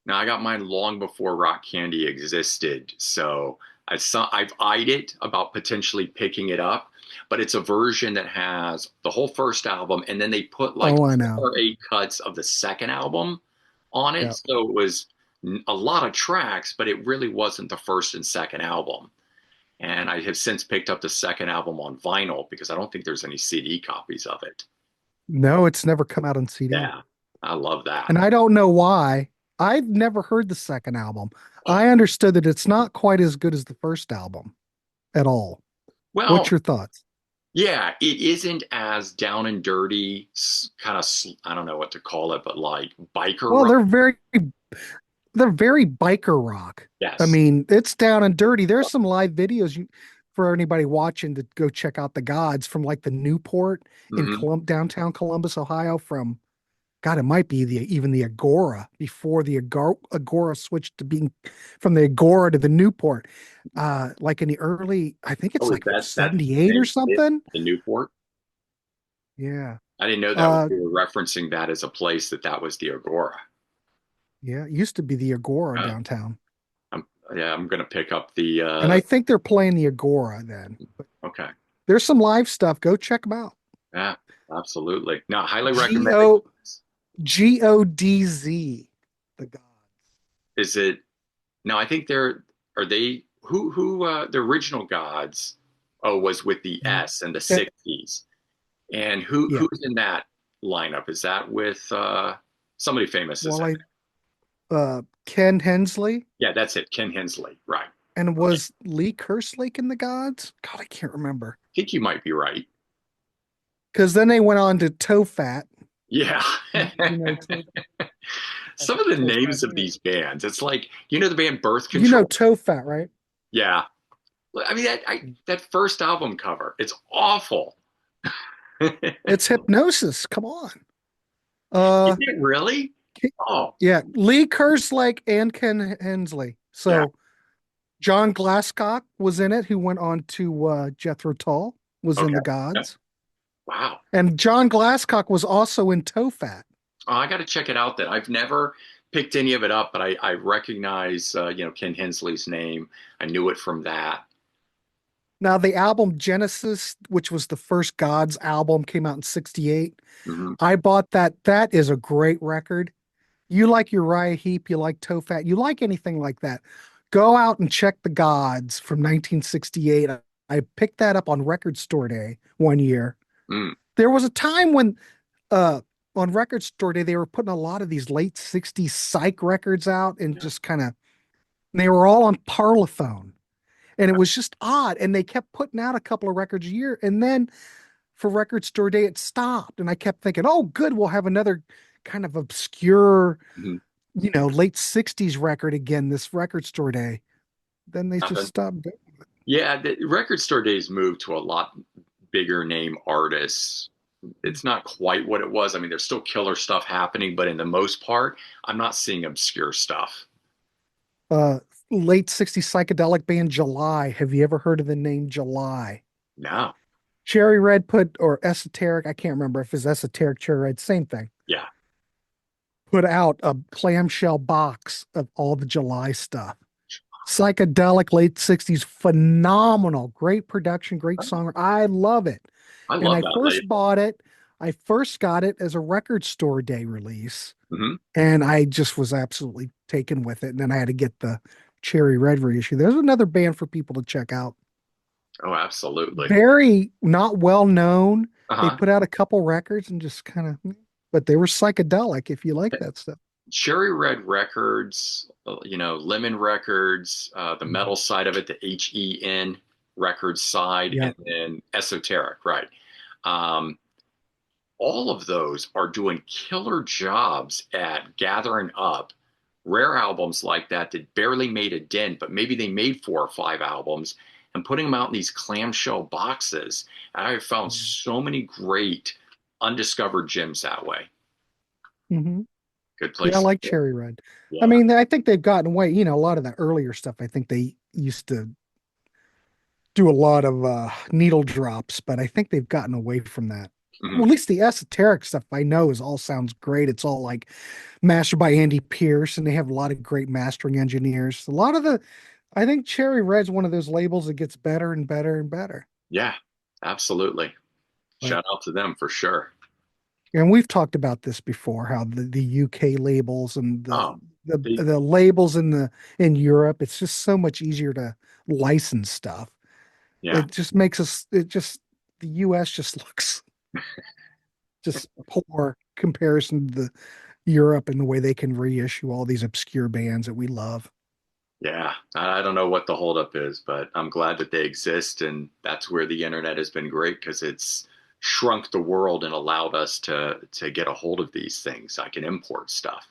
Now I got mine long before Rock Candy existed, so I've eyed it about potentially picking it up, but it's a version that has the whole first album, and then they put like Oh, I 7 or 8 cuts of the second album on it. yeah. So it was a lot of tracks, but it really wasn't the first and second album. And I have since picked up the second album on vinyl because I don't think there's any CD copies of it. No, it's never come out on CD. Yeah, I love that. And I don't know why. I've never heard the second album. I understood that it's not quite as good as the first album at all. What's Well, your thoughts? yeah, it isn't as down and dirty, kind of, I don't know what to call it, but like biker Well, rock. they're very biker rock. I Yes. mean, it's down and dirty. There's some live videos for anybody watching to go check out the gods from like the Newport in Hmm. Downtown Columbus, Ohio from God, it might be even the Agora before the Agora switched to being from the Agora to the Newport. Like in the early, I think it's Oh, is like that's the 78 or name of it? something. The Newport? Yeah. I didn't know that Uh we were referencing that as a place that was the Agora. yeah, it used to be the Agora Uh, downtown. I'm, yeah, I'm gonna pick up the. And I think they're playing the Agora then. But Okay. there's some live stuff. Go check them out. Yeah, absolutely. No, I highly G recommend it. O Godz. The gods. Is it? No, I think are they who the original gods. Oh, was with the Mhm. S in the Eh, '60s. And yeah. who's in that lineup? Is that with somebody famous is Well, in I it? Ken Hensley. Yeah, that's it. Ken Hensley. Right. And Okay. was Lee Kerslake in the gods? God, I can't remember. I think you might be right. Because then they went on to Tofat. Yeah. You know, I Some think of the Tofat. names of these bands, it's like, the band Birth You know Control? Tofat, right? Yeah. I mean that first album cover, it's awful. Is It's Hypnosis. Come on. Uh, it really? Oh, yeah, Lee Kerslake and Ken Hensley. yeah. So John Glasscock was in it, who went on to Jethro Tull, was in Okay. the Yeah. Gods. Wow. And John Glasscock was also in Tofat. Oh, I got to check it out then. I've never picked any of it up, but I recognize, Ken Hensley's name. I knew it from that. Now, the album Genesis, which was the first Gods album, came out in 68. Hmm. I bought that. That is a great record. You like Uriah Heep, you like Tofat, you like anything like that. Go out and check the Gods from 1968. I picked that up on Record Store Day one year. Mm. There was a time when on Record Store Day, they were putting a lot of these late 60s psych records out and Yeah. just kind of, they were all on Parlophone. And it was just odd. And they kept putting out a couple of records a year. And then for Record Store Day, it stopped. And I kept thinking, oh, good, we'll have another kind of obscure, Mhm. late 60s record again this Record Store Day. Then they just Nothing. stopped. Yeah, the record store days moved to a lot bigger name artists. It's not quite what it was. I mean, there's still killer stuff happening, but in the most part, I'm not seeing obscure stuff. Uh, Late 60s psychedelic band July. Have you ever heard of the name July? No. Cherry Red put, or Esoteric, I can't remember if it's Esoteric Cherry Red, same thing. Yeah. Put out a clamshell box of all the July stuff. Psychedelic late 60s, phenomenal, great production, great song. I love it. I And love I that first label. bought it, I first got it as a Record Store Day release, Hmm. and I just was absolutely taken with it. And then I had to get the Cherry Red reissue. There's another band for people to check out. Oh, absolutely. Very not well known. They Uh-huh. put out a couple records and just kind of, but they were psychedelic if you like that stuff. Cherry Red Records, Lemon Records, the Mhm. metal side of it, the HEN Records side, Yeah. and then Esoteric, right? Um, all of those are doing killer jobs at gathering up rare albums like that that barely made a dent, but maybe they made 4 or 5 albums and putting them out in these clamshell boxes. And I've found so many great undiscovered gems that way. Hmm. Good Yeah, I place. like Cherry Red. I Yeah. mean, I think they've gotten away, a lot of the earlier stuff. I think they used to do a lot of needle drops, but I think they've gotten away from that. Well, Mhm. at least the esoteric stuff I know is all sounds great. It's all like mastered by Andy Pierce, and they have a lot of great mastering engineers. A lot of the, I think Cherry Red's one of those labels that gets better and better and better. Yeah, absolutely. But Shout out to them for sure. and we've talked about this before, how the UK labels and Oh, they, the labels in Europe, it's just so much easier to license stuff. yeah, It just makes us it just the US just looks just poor comparison to the Europe and the way they can reissue all these obscure bands that we love. yeah. I don't know what the holdup is, but I'm glad that they exist, and that's where the internet has been great because it's shrunk the world and allowed us to get a hold of these things. I can import stuff.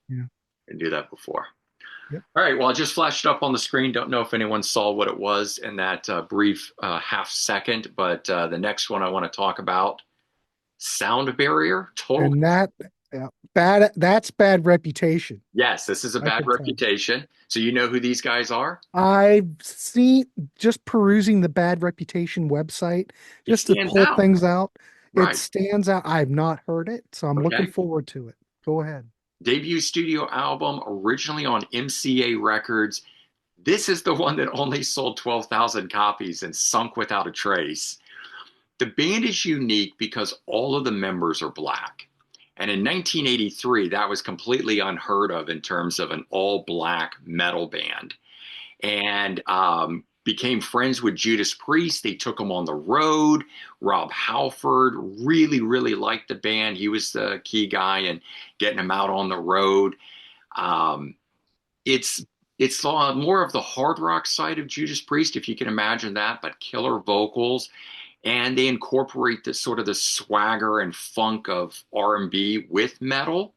Yeah. I didn't do that before. Yep. All right. Well, I just flashed up on the screen. Don't know if anyone saw what it was in that brief half second, but the next one I want to talk about, sound barrier, total. And that yeah, that's bad reputation. Yes, this is a I bad can tell. reputation. So you know who these guys are? I've seen just perusing the Bad Reputation website It just to stands pull out. things out. It Right. stands out. I've not heard it, so I'm looking Okay. forward to it. Go ahead. Debut studio album, originally on MCA Records. This is the one that only sold 12,000 copies and sunk without a trace. The band is unique because all of the members are black. And in 1983, that was completely unheard of in terms of an all black metal band. And became friends with Judas Priest. They took him on the road. Rob Halford really, really liked the band. He was the key guy in getting them out on the road. Um, it's it's more of the hard rock side of Judas Priest, if you can imagine that, but killer vocals, and they incorporate the sort of the swagger and funk of R&B with metal.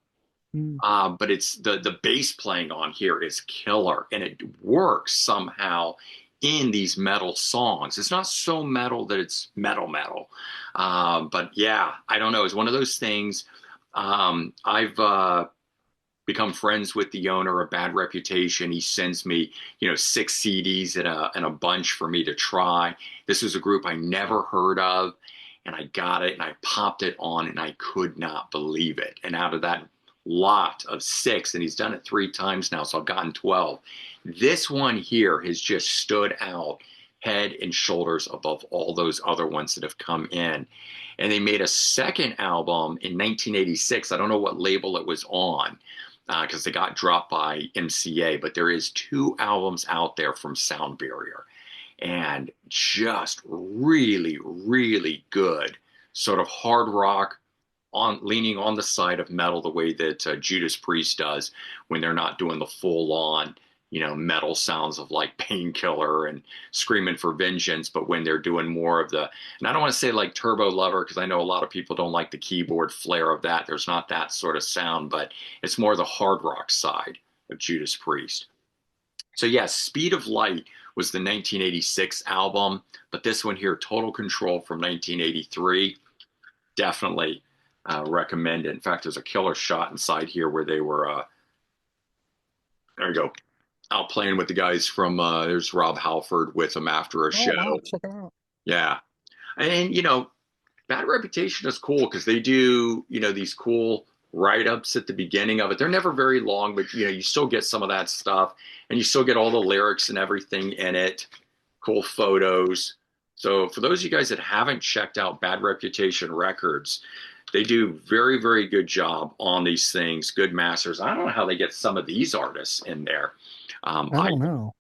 Mm, But it's the bass playing on here is killer, and it works somehow in these metal songs. It's not so metal that it's metal. But yeah, I don't know. It's one of those things. I've become friends with the owner of Bad Reputation. He sends me, 6 CDs and a bunch for me to try. This was a group I never heard of, and I got it and I popped it on, and I could not believe it. And out of that lot of six, and he's done it 3 times now, so I've gotten 12. This one here has just stood out head and shoulders above all those other ones that have come in. And they made a second album in 1986. I don't know what label it was on because they got dropped by MCA, but there is 2 albums out there from Sound Barrier, and just really, really good sort of hard rock on leaning on the side of metal the way that Judas Priest does when they're not doing the full on, metal sounds of like Painkiller and Screaming for Vengeance, but when they're doing more of the, and I don't want to say like Turbo Lover because I know a lot of people don't like the keyboard flair of that. There's not that sort of sound, but it's more the hard rock side of Judas Priest. So yes, Speed of Light was the 1986 album, but this one here, Total Control from 1983, definitely recommend it. In fact, there's a killer shot inside here where they were, there you go, out playing with the guys from, there's Rob Halford with them after a Oh wow, show. check it out. Yeah. And, Bad Reputation is cool because they do, these cool write-ups at the beginning of it. They're never very long, but, you still get some of that stuff and you still get all the lyrics and everything in it, cool photos. So for those of you guys that haven't checked out Bad Reputation Records, they do very, very good job on these things, good masters. I don't know how they get some of these artists in there. I I don't know.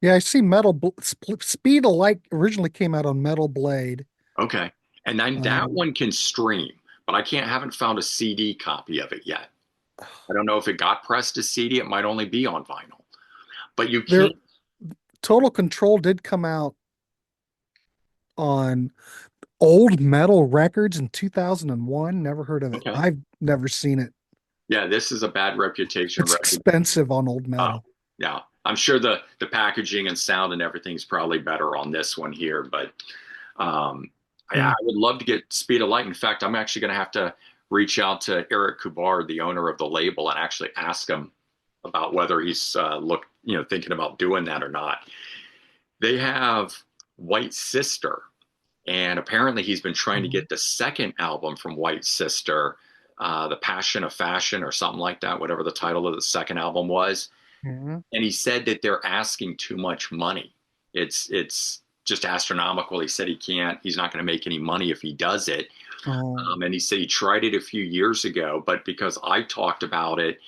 Yeah, I see Speed of Light originally came out on Metal Blade. Okay. And then that Um, one can stream, but I haven't found a CD copy of it yet. I don't know if it got pressed to CD. It might only be on vinyl, but you there, can't. Total Control did come out on Old Metal Records in 2001. Never heard of it. Okay. I've never seen it. Yeah, this is a Bad Reputation It's record. expensive on Old Oh, Metal. yeah. I'm sure the packaging and sound and everything's probably better on this one here, but um, yeah, Yeah. I would love to get Speed of Light. In fact, I'm actually going to have to reach out to Eric Kubar, the owner of the label, and actually ask him about whether he's thinking about doing that or not. They have White Sister, and apparently he's been trying to Mhm. get the second album from White Sister, The Passion of Fashion or something like that, whatever the title of the second album was. Yeah. And he said that they're asking too much money. It's just astronomical. He said he's not going to make any money if he does it. Oh, And he said he tried it a few years ago, but because I talked about it,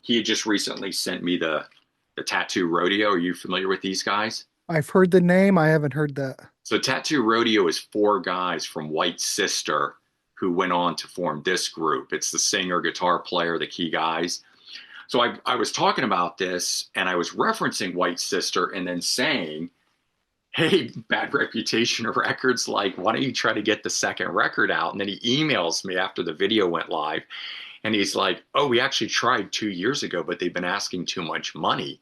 he had just recently sent me the Tattoo Rodeo. Are you familiar with these guys? I've heard the name. I haven't heard the. So Tattoo Rodeo is four guys from White Sister who went on to form this group. It's the singer, guitar player, the key guys. So I was talking about this and I was referencing White Sister and then saying, hey, Bad Reputation Records, like, why don't you try to get the second record out? And then he emails me after the video went live and he's like, oh, we actually tried 2 years ago, but they've been asking too much money.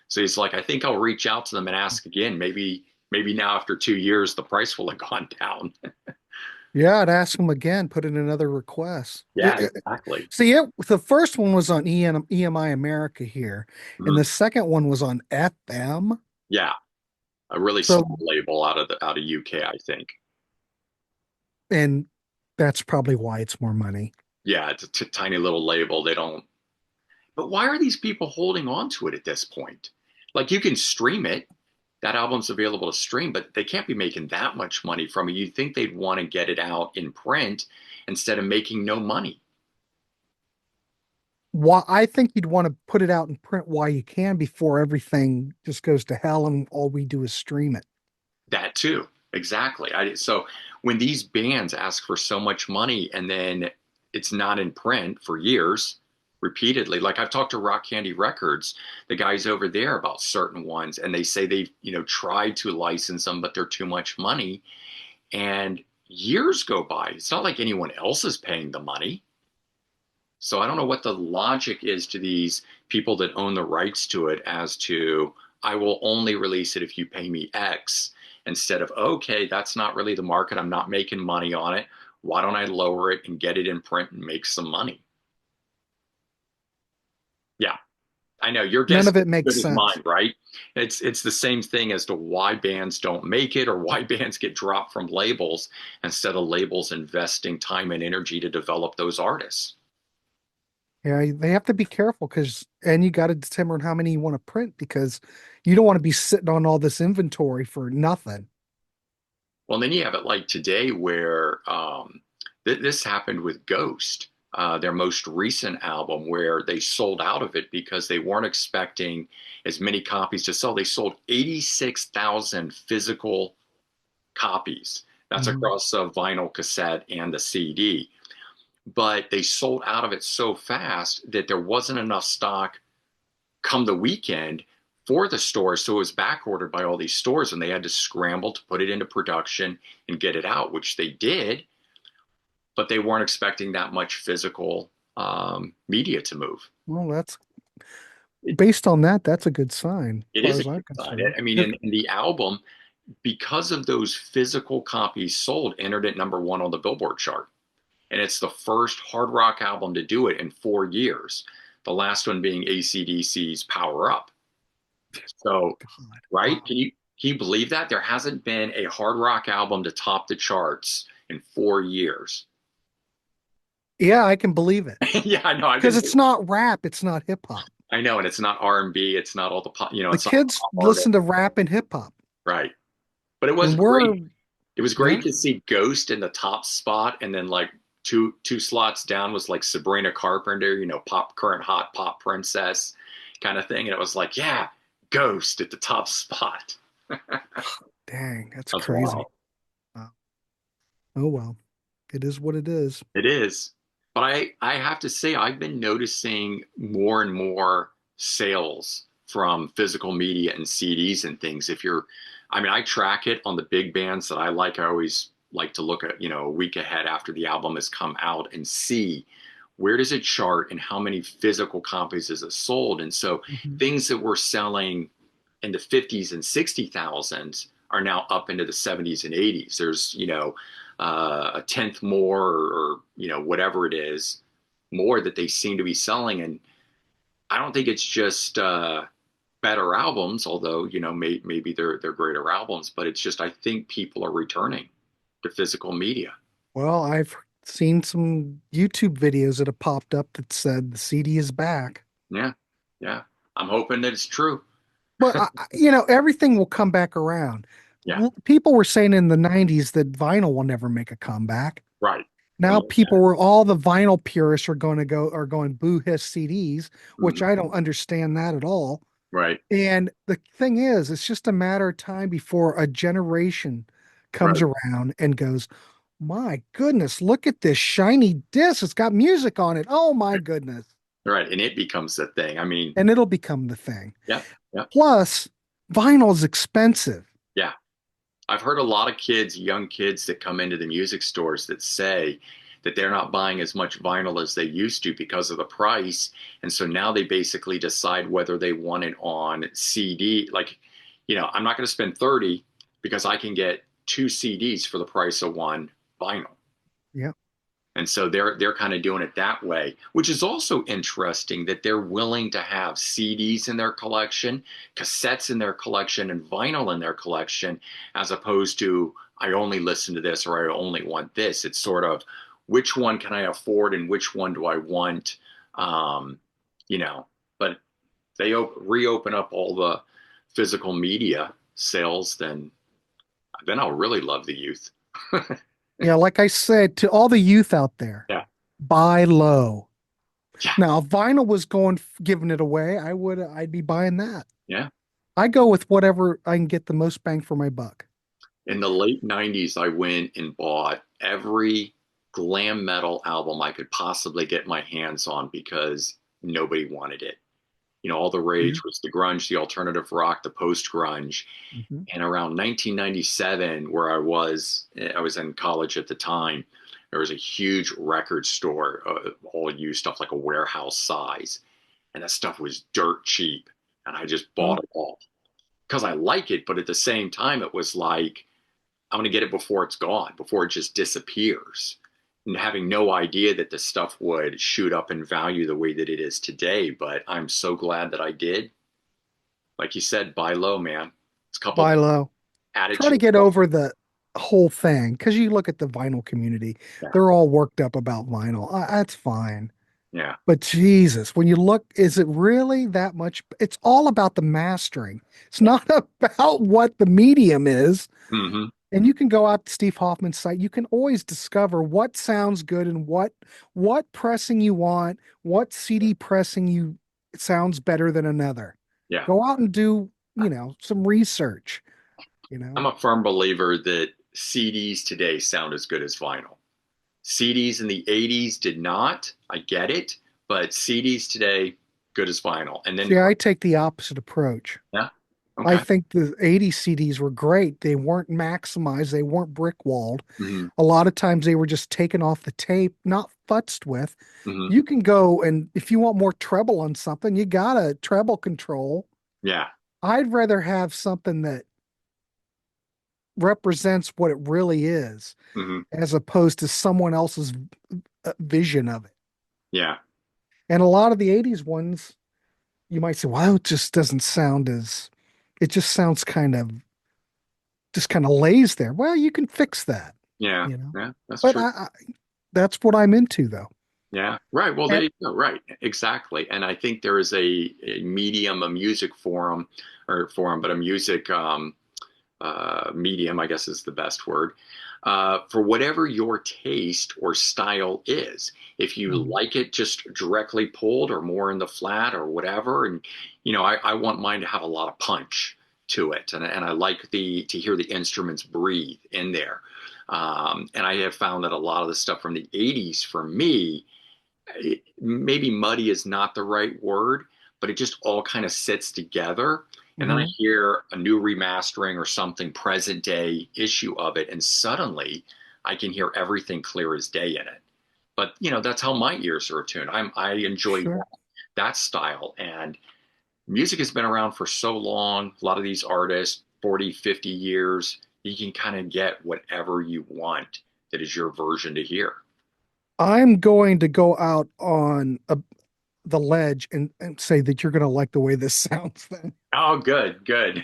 So he's like, I think I'll reach out to them and ask again. Maybe now after 2 years, the price will have gone down. Yeah, I'd ask him again. Put in another request. Yeah, exactly. See, the first one was on EMI America here, and Mhm. the second one was on FM. Yeah, a really So, small label out of UK, I think. and that's probably why it's more money. Yeah, it's a tiny little label. They don't. But why are these people holding on to it at this point? Like you can stream it. That album's available to stream, but they can't be making that much money from it. You'd think they'd want to get it out in print instead of making no money. Why I think you'd want to put it out in print while you can before everything just goes to hell and all we do is stream it. That too. Exactly. So when these bands ask for so much money and then it's not in print for years, repeatedly, like I've talked to Rock Candy Records, the guys over there about certain ones, and they say they've, tried to license them, but they're too much money. And years go by. It's not like anyone else is paying the money. So I don't know what the logic is to these people that own the rights to it as to, I will only release it if you pay me X instead of, okay, that's not really the market. I'm not making money on it. Why don't I lower it and get it in print and make some money? Yeah, I know your None guess is of it as makes good as sense. mine, right? It's the same thing as to why bands don't make it or why bands get dropped from labels instead of labels investing time and energy to develop those artists. Yeah, they have to be careful and you got to determine how many you want to print because you don't want to be sitting on all this inventory for nothing. Well, then you have it like today where this happened with Ghost, their most recent album, where they sold out of it because they weren't expecting as many copies to sell. They sold 86,000 physical copies. That's Mhm. across vinyl, cassette, and the CD. but they sold out of it so fast that there wasn't enough stock come the weekend for the stores. So it was back ordered by all these stores and they had to scramble to put it into production and get it out, which they did, but they weren't expecting that much physical media to move. Well, that's It, based on that, that's a good sign, as it far is a as I'm good sign. concerned. I mean, in the album, because of those physical copies sold, entered at number one on the Billboard chart. And it's the first hard rock album to do it in 4 years. The last one being AC/DC's Power Up. So, God. right? Wow. Can you believe that? There hasn't been a hard rock album to top the charts in 4 years. Yeah, I can believe it. Yeah, I know. Because it's not rap, it's not hip hop. I know, and it's not R&B. It's not all the pop, The it's not kids pop artists, listen to rap and hip hop. right? But it was And we're, great. It was yeah, great to see Ghost in the top spot, and then like two slots down was like Sabrina Carpenter, pop current hot pop princess kind of thing, and it was like, yeah, Ghost at the top spot. dang, that's That's crazy. wild. Wow. Oh well, it is what it is. It is. But I have to say, I've been noticing more and more sales from physical media and CDs and things. I mean, I track it on the big bands that I like. I always like to look at, a week ahead after the album has come out and see where does it chart and how many physical copies is it sold. And so Mhm. things that were selling in the 50s and 60,000s are now up into the 70s and 80s. There's, a tenth more or whatever it is more that they seem to be selling. And I don't think it's just better albums, although maybe they're greater albums, but it's just I think people are returning to physical media. Well, I've seen some YouTube videos that have popped up that said the CD is back. Yeah, yeah. I'm hoping that it's true. But everything will come back around. Yeah, People were saying in the 90s that vinyl will never make a comeback. right. Now all the vinyl purists are going boo hiss CDs, which Mhm. I don't understand that at all. Right, And the thing is, it's just a matter of time before a generation comes right, around and goes, my goodness, look at this shiny disc. It's got music on it. Oh my goodness. right. And it becomes the thing. I mean, And it'll become the thing. yeah, yeah, Plus, vinyl is expensive. yeah. I've heard a lot of kids, young kids that come into the music stores that say that they're not buying as much vinyl as they used to because of the price. And so now they basically decide whether they want it on CD. Like, I'm not going to spend 30 because I can get two CDs for the price of one vinyl. Yeah. And so they're kind of doing it that way, which is also interesting that they're willing to have CDs in their collection, cassettes in their collection, and vinyl in their collection, as opposed to I only listen to this or I only want this. It's sort of which one can I afford and which one do I want, um, you know. But they reopen up all the physical media sales, then I'll really love the youth. Yeah, like I said to all the youth out there, Yeah, buy low. yeah, Now, if vinyl was giving it away, I'd be buying that. yeah. I go with whatever I can get the most bang for my buck. In the late 90s, I went and bought every glam metal album I could possibly get my hands on because nobody wanted it. All the Yeah. rage was the grunge, the alternative rock, the post grunge. Mhm. And around 1997, where I was in college at the time, there was a huge record store, all used stuff like a warehouse size. And that stuff was dirt cheap. And I just Well, bought it all because I like it. But at the same time, it was like, I'm going to get it before it's gone, before it just disappears. And having no idea that this stuff would shoot up in value the way that it is today. But I'm so glad that I did. Like you said, buy low, man. It's a couple buy low. added Try to to get your over the whole thing because you look at the vinyl community, yeah, they're all worked up about vinyl. That's fine. yeah. But Jesus, when you look, is it really that much? It's all about the mastering. It's not about what the medium is. Hmm. And you can go out to Steve Hoffman's site. You can always discover what sounds good and what pressing you want, what CD pressing you sounds better than another. Yeah. Go out and do, some research, I'm a firm believer that CDs today sound as good as vinyl. CDs in the 80s did not. I get it, but CDs today, good as vinyl. And then, See, I take the opposite approach. yeah, I okay. think the 80s CDs were great. They weren't maximized, they weren't brick walled. Hmm. A lot of times they were just taken off the tape, not futzed with. Hmm. You can go and if you want more treble on something, you got a treble control. Yeah. I'd rather have something that represents what it really is Hmm. as opposed to someone else's vision of it. Yeah. And a lot of the 80s ones, you might say, well, it just doesn't sound as, it just sounds just kind of lays there. Well, you can fix that, Yeah. you know. Yeah. That's But true. that's what I'm into, though. Yeah. Right. Well, there And you go. Right. Exactly. And I think there is a medium, a music forum, or forum, but a music medium, I guess is the best word, for whatever your taste or style is. If you Mhm. like it just directly pulled or more in the flat or whatever, and I want mine to have a lot of punch to it, and I like to hear the instruments breathe in there. And I have found that a lot of the stuff from the 80s for me, maybe muddy is not the right word, but it just all kind of sits together. And then I Mhm. hear a new remastering or something present day issue of it, and suddenly I can hear everything clear as day in it. But that's how my ears are attuned. I enjoy Sure. that style. And music has been around for so long. A lot of these artists, 40, 50 years, you can kind of get whatever you want that is your version to hear. I'm going to go out on the ledge and say that you're going to like the way this sounds then. Oh, good, good.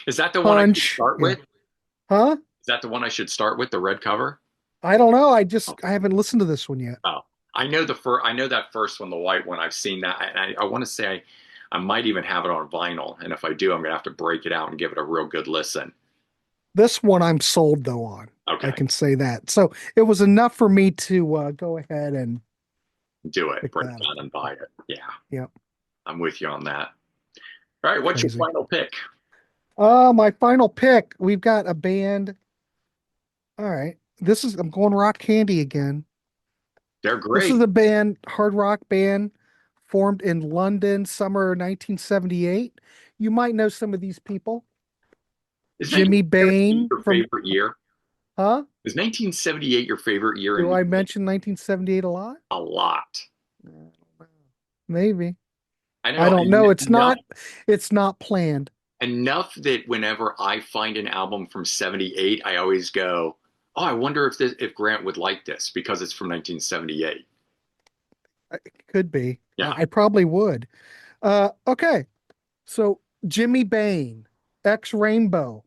Is that the one I should Punch. start Yeah. with? Huh? Is that the one I should start with, the red cover? I don't know. Oh, I haven't listened to this one yet. oh. I know that first one, the white one. I've seen that. And I want to say I might even have it on vinyl. And if I do, I'm gonna have to break it out and give it a real good listen. This one I'm sold though on. I Okay, can say that. So it was enough for me to go ahead and do it. pick Break it that down up. and buy it. Yeah, Yep. I'm with you on that. All right, what's your Crazy. final pick? My final pick. We've got a band. All right. I'm going rock candy again. They're This is great. a band, hard rock band, formed in London, summer 1978. You might know some of these people. Is Jimmy 1978 Bain your from, favorite year? huh? Is 1978 your favorite year in Do I music? mention 1978 a lot? A lot. Maybe. I I know don't know. enough It's not planned. enough that whenever I find an album from 78, I always go, "Oh, I wonder if Grant would like this because it's from 1978." It could be. Yeah, I probably would. Okay. So Jimmy Bain, ex Rainbow,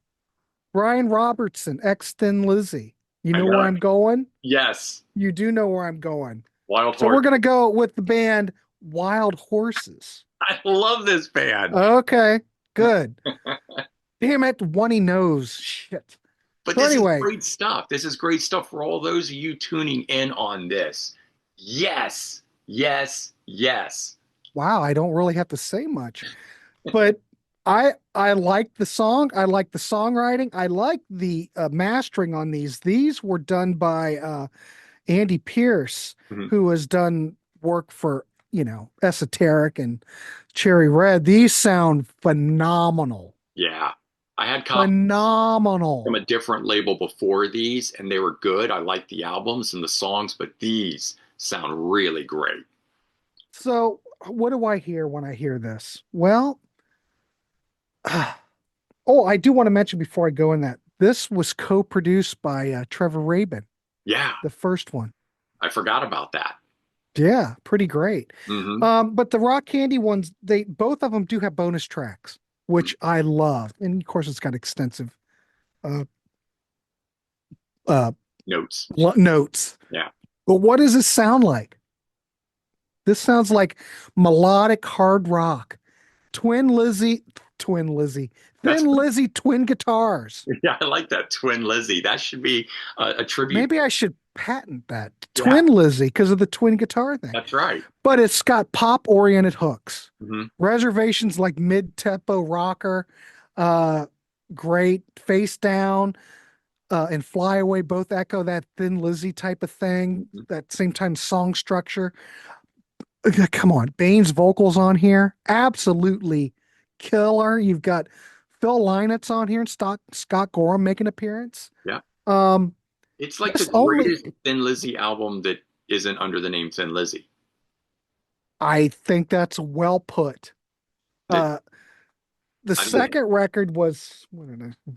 Brian Robertson, ex Thin Lizzy. You I know where know. I'm going? Yes. You do know where I'm going. Wild So we're Horse. gonna go with the band Wild Horses. I love this band. Okay, good. Damn it, one he knows. Shit. But So this is anyway, great stuff. This is great stuff for all those of you tuning in on this. Yes, yes, yes. wow, I don't really have to say much. But I like the song. I like the songwriting. I like the mastering on these. These were done by Andy Pierce, Mhm. who has done work for, Esoteric and Cherry Red. These sound phenomenal. Yeah. I had copies from Phenomenal. a different label before these, and they were good. I like the albums and the songs, but these sound really great. So, what do I hear when I hear this? Well, oh, I do want to mention before I go in that this was co-produced by Trevor Rabin, Yeah, the first one. I forgot about that. Yeah, pretty great. Hmm. But the Rock Candy ones, they both of them do have bonus tracks, which I love, and of course, it's got extensive uh, uh, Notes. notes. Yeah. But what does this sound like? This sounds like melodic hard rock. Twin Lizzy, Twin Lizzy, That's Thin Lizzy twin guitars. yeah, I like that Twin Lizzy. That should be a tribute. Maybe I should patent that. Yeah, Twin Lizzy because of the twin guitar thing. that's right. But it's got pop oriented hooks. Hmm. Reservations like mid tempo rocker, uh, great face down. and Fly Away both echo that Thin Lizzy type of thing, Mhm. that same time song structure. Come on, Bane's vocals on here, absolutely killer. You've got Phil Lynott on here and Scott Gorham make an appearance. Yeah. Um, It's like the this only, greatest Thin Lizzy album that isn't under the name Thin Lizzy. I think that's well put. That Uh, the I think, second record was, what did I, well,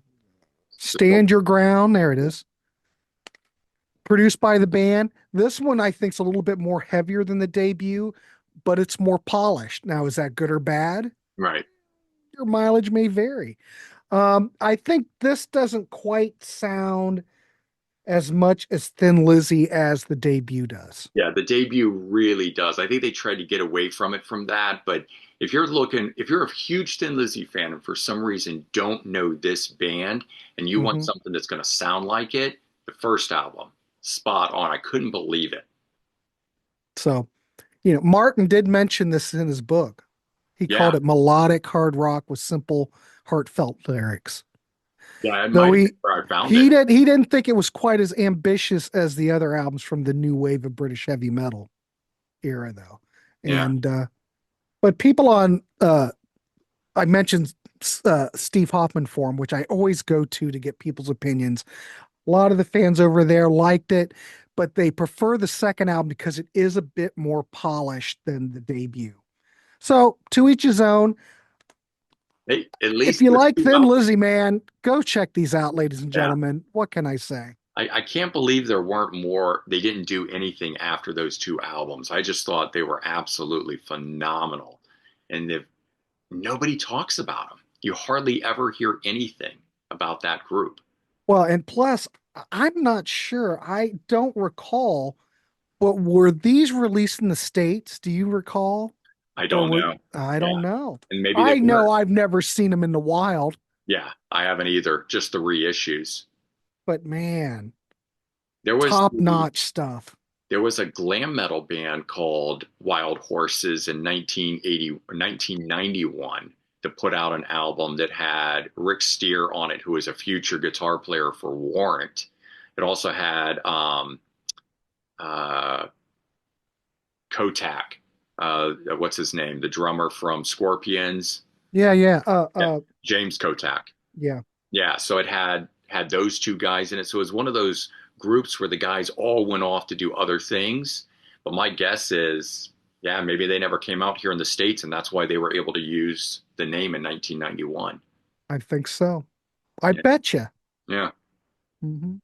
Stand Your Ground. There it is. Produced by the band. This one I think is a little bit more heavier than the debut, but it's more polished. Now, is that good or bad? right. Your mileage may vary. I think this doesn't quite sound as much as Thin Lizzy as the debut does. Yeah, the debut really does. I think they tried to get away from it from that, but if you're a huge Thin Lizzy fan and for some reason don't know this band and you want Hmm. something that's going to sound like it, the first album, spot on. I couldn't believe it. So, Martin did mention this in his book. He Yeah, called it melodic hard rock with simple, heartfelt lyrics. yeah, it Though might have been where I found it. he didn't think it was quite as ambitious as the other albums from the new wave of British heavy metal era, though. Yeah. And but people on I mentioned Steve Hoffman forum, which I always go to get people's opinions. A lot of the fans over there liked it, but they prefer the second album because it is a bit more polished than the debut. So to each his own. Hey, at If least you there's like two Thin albums. Lizzy, man, go check these out, ladies and Yeah. gentlemen. What can I say? I can't believe there weren't more. They didn't do anything after those two albums. I just thought they were absolutely phenomenal. And nobody talks about them. You hardly ever hear anything about that group. Well, and plus, I'm not sure. I don't recall, but were these released in the States? Do you recall? I Or don't were know. I Yeah. don't know. And maybe they I know weren't. I've never seen them in the wild, Yeah, I haven't either. Just the reissues. but man, There was top-notch stuff. there was a glam metal band called Wild Horses in 1980 or 1991 that put out an album that had Rick Steer on it, who was a future guitar player for Warrant. It also had uh, Kotak, what's his name, the drummer from Scorpions. Yeah, yeah. Yeah, James Kotak. Yeah. Yeah, so it had those two guys in it. So it was one of those groups where the guys all went off to do other things. But my guess is, yeah, maybe they never came out here in the States, and that's why they were able to use the name in 1991. I think so. I Yeah, bet you. yeah, Hmm.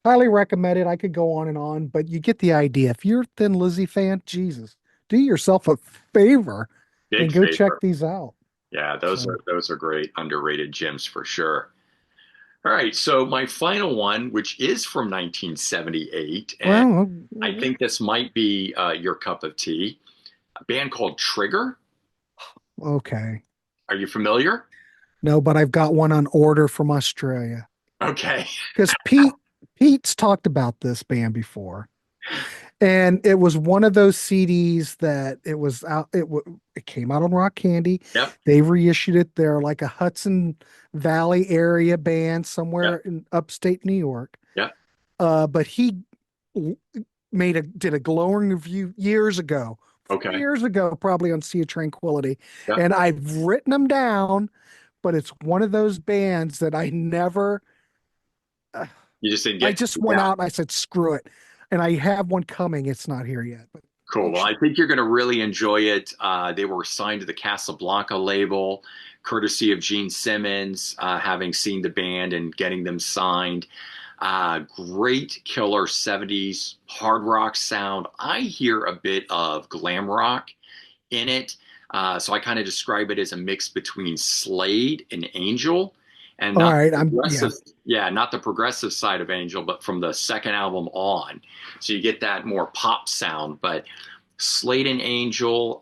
Highly recommended. I could go on and on, but you get the idea. If you're a Thin Lizzy fan, Jesus, do yourself a favor big and go check favor. these out. Yeah, So, those are great underrated gems for sure. All right, so my final one, which is from 1978, and well, I think this might be your cup of tea, a band called Trigger. okay. Are you familiar? No, but I've got one on order from Australia Okay. because Pete's talked about this band before, and it was one of those CDs that it was out. It came out on Rock Candy. Yep. They reissued it. They're like a Hudson Valley area band somewhere Yep. in upstate New York. Yep. But he did a glowing review years ago, Okay. 4 years ago, probably on Sea of Tranquility, Yep. and I've written them down. But it's one of those bands that I never. uh, You just didn't I get just went yeah. out and I said, screw it. And I have one coming. It's not here yet, but Cool. you Well, should. I think you're going to really enjoy it. They were signed to the Casablanca label, courtesy of Gene Simmons, having seen the band and getting them signed. Great killer 70s hard rock sound. I hear a bit of glam rock in it. So I kind of describe it as a mix between Slade and Angel, and All not right. the Yeah. progressive, yeah, not the progressive side of Angel, but from the second album on. So you get that more pop sound. But Slade and Angel,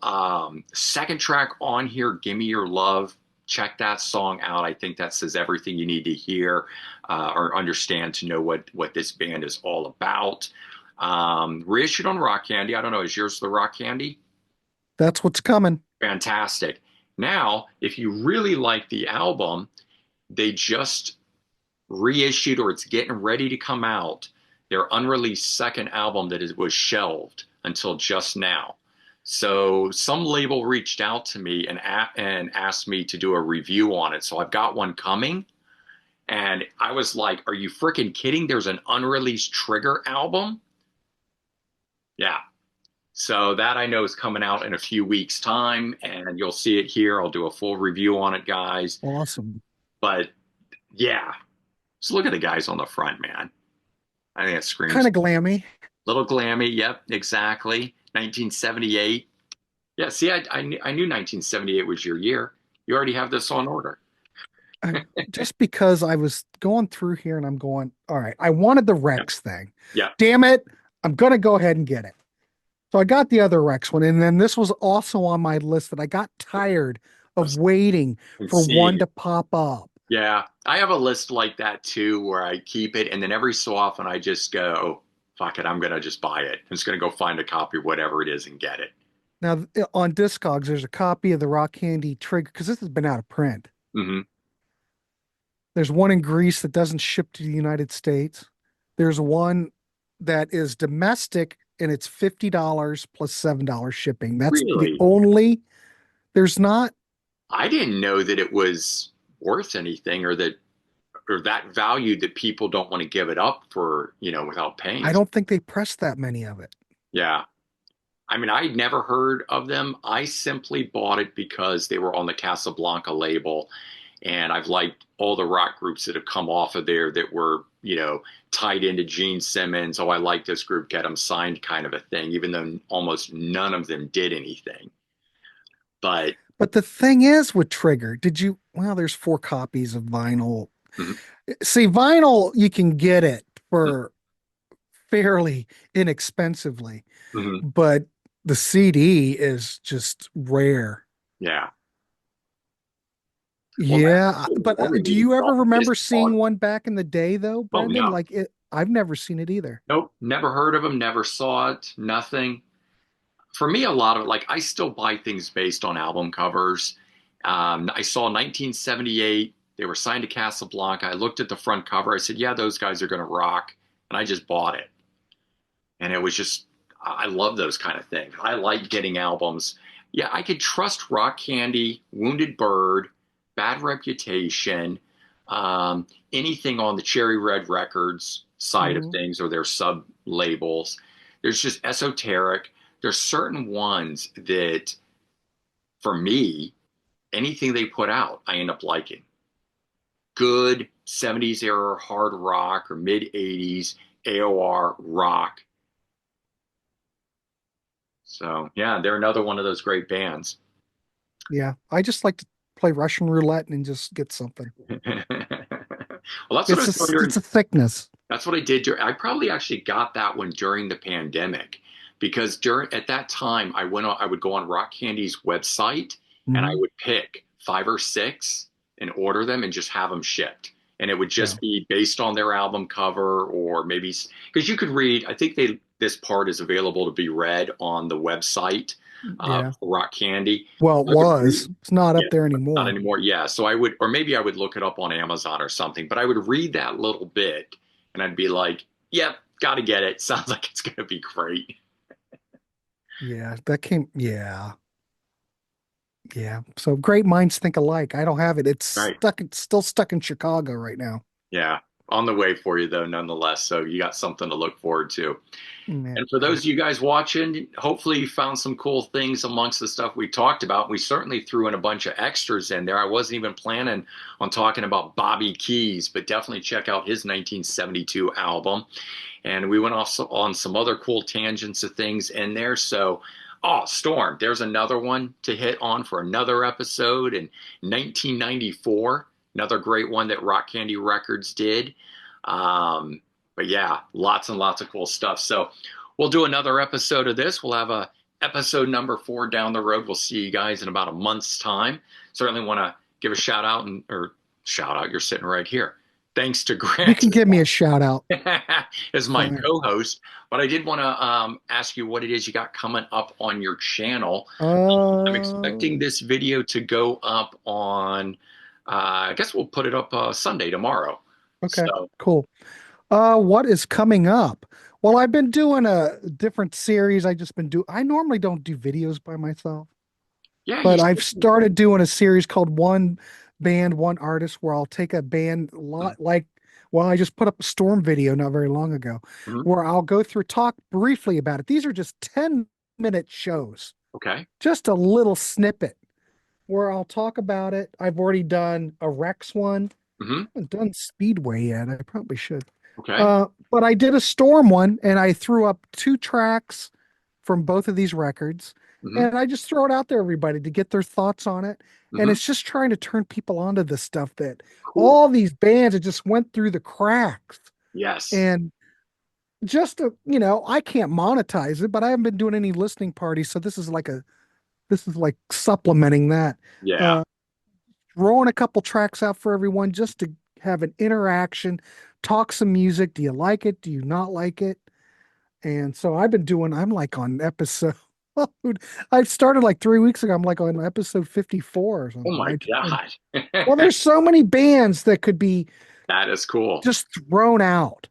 second track on here, "Gimme Your Love." Check that song out. I think that says everything you need to hear or understand to know what this band is all about. Reissued on Rock Candy. I don't know. Is yours the Rock Candy? That's what's coming. Fantastic. Now, if you really like the album, they just reissued or it's getting ready to come out their unreleased second album that was shelved until just now. So some label reached out to me and asked me to do a review on it. So I've got one coming. And I was like, are you freaking kidding? There's an unreleased Trigger album? Yeah. So that I know is coming out in a few weeks' time, and you'll see it here. I'll do a full review on it, guys. Awesome. But yeah, just look at the guys on the front, man. I think it Kind screams of glammy. little glammy. Yep, exactly. 1978. Yeah, see, I knew 1978 was your year. You already have this on order. I, just because I was going through here and I'm going, all right, I wanted the Yeah, Rex thing. yeah. Damn it. I'm going to go ahead and get it. So I got the other Rex one. And then this was also on my list that I got tired of waiting And for one seeing to it. pop up. Yeah, I have a list like that too, where I keep it, and then every so often I just go, oh, fuck it, I'm gonna just buy it. I'm just gonna go find a copy of whatever it is and get it. Now, on Discogs, there's a copy of the Rock Candy Trigger because this has been out of print. Hmm. There's one in Greece that doesn't ship to the United States. There's one that is domestic and it's $50 plus $7 shipping. That's the Really? only, there's not, I didn't know that it was worth anything or that value that people don't want to give it up for, without paying. I don't think they press that many of it. Yeah. I mean, I'd never heard of them. I simply bought it because they were on the Casablanca label. And I've liked all the rock groups that have come off of there that were, tied into Gene Simmons. Oh, I like this group, get them signed kind of a thing, even though almost none of them did anything. But But the thing is with Trigger, well, there's 4 copies of vinyl. mhm, See, vinyl, you can get it for fairly inexpensively, mhm, but the CD is just rare. yeah. Well, that's Yeah, cool. but Warming do me you ever from this remember talk. seeing one back in the day though, Oh, Brendan? no. Like it, I've never seen it either. Nope. Never heard of them, never saw it, nothing. For me, a lot of it, like I still buy things based on album covers. I saw 1978. They were signed to Casablanca. I looked at the front cover. I said, yeah, those guys are going to rock. And I just bought it. And it was just, I love those kind of things. I like getting albums. Yeah, I could trust Rock Candy, Wounded Bird, Bad Reputation, anything on the Cherry Red Records side of Mhm. things or their sub labels. There's just esoteric. There's certain ones that, for me, anything they put out, I end up liking. Good 70s era hard rock or mid 80s AOR rock. So, yeah, they're another one of those great bands. Yeah, I just like to play Russian roulette and just get something. Well, that's what I was doing It's a thickness. that's what I did I probably actually got that one during the pandemic because at that time I would go on Rock Candy's website and I Mhm. would pick 5 or 6 and order them and just have them shipped. And it would Yeah, just be based on their album cover or maybe because you could read, I think this part is available to be read on the website yeah. for Rock Candy. Well, it I could was. read, It's not yeah, up there not anymore. anymore. Yeah. So I would, or maybe I would look it up on Amazon or something, but I would read that little bit and I'd be like, yep, got to get it. Sounds like it's going to be great. Yeah, that came. Yeah, yeah. So great minds think alike. I don't have it. It's Right. stuck. It's still stuck in Chicago right now. Yeah. On the way for you, though, nonetheless. So you got something to look forward to. Yeah. And for those of you guys watching, hopefully you found some cool things amongst the stuff we talked about. We certainly threw in a bunch of extras in there. I wasn't even planning on talking about Bobby Keys, but definitely check out his 1972 album. And we went off on some other cool tangents of things in there. So, oh, Storm, there's another one to hit on for another episode in 1994. Another great one that Rock Candy Records did. But yeah, lots and lots of cool stuff. So we'll do another episode of this. We'll have a episode number 4 down the road. We'll see you guys in about a month's time. Certainly want to give a shout out or shout out. You're sitting right here. Thanks to You Grant can give me a shout out. as my Fine. co-host. But I did want to ask you what it is you got coming up on your channel. I'm Uh, expecting this video to go up on, I guess we'll put it up Sunday tomorrow. Okay, So cool. What is coming up? Well, I've been doing a different series. I normally don't do videos by myself, yeah, you but I've should. started doing a series called One Band, One Artist, where I'll take a band well, I just put up a Storm video not very long ago, Mhm. where I'll go through, talk briefly about it. These are just 10-minute shows, Okay. just a little snippet where I'll talk about it. I've already done a Rex one. Hmm. I haven't done Speedway yet. I probably should. Okay. But I did a Storm one and I threw up two tracks from both of these records. Hmm. And I just throw it out there, everybody, to get their thoughts on it. And Hmm. it's just trying to turn people onto the stuff that Cool. all these bands that just went through the cracks. Yes. And I can't monetize it, but I haven't been doing any listening parties. So this is like supplementing that. Yeah. Uh, Throwing a couple tracks out for everyone just to have an interaction, talk some music. Do you like it? Do you not like it? And so I'm like on episode, I started like 3 weeks ago. I'm like on episode 54 or Oh something. my God. Well, there's so many bands that could be That is cool. just thrown out.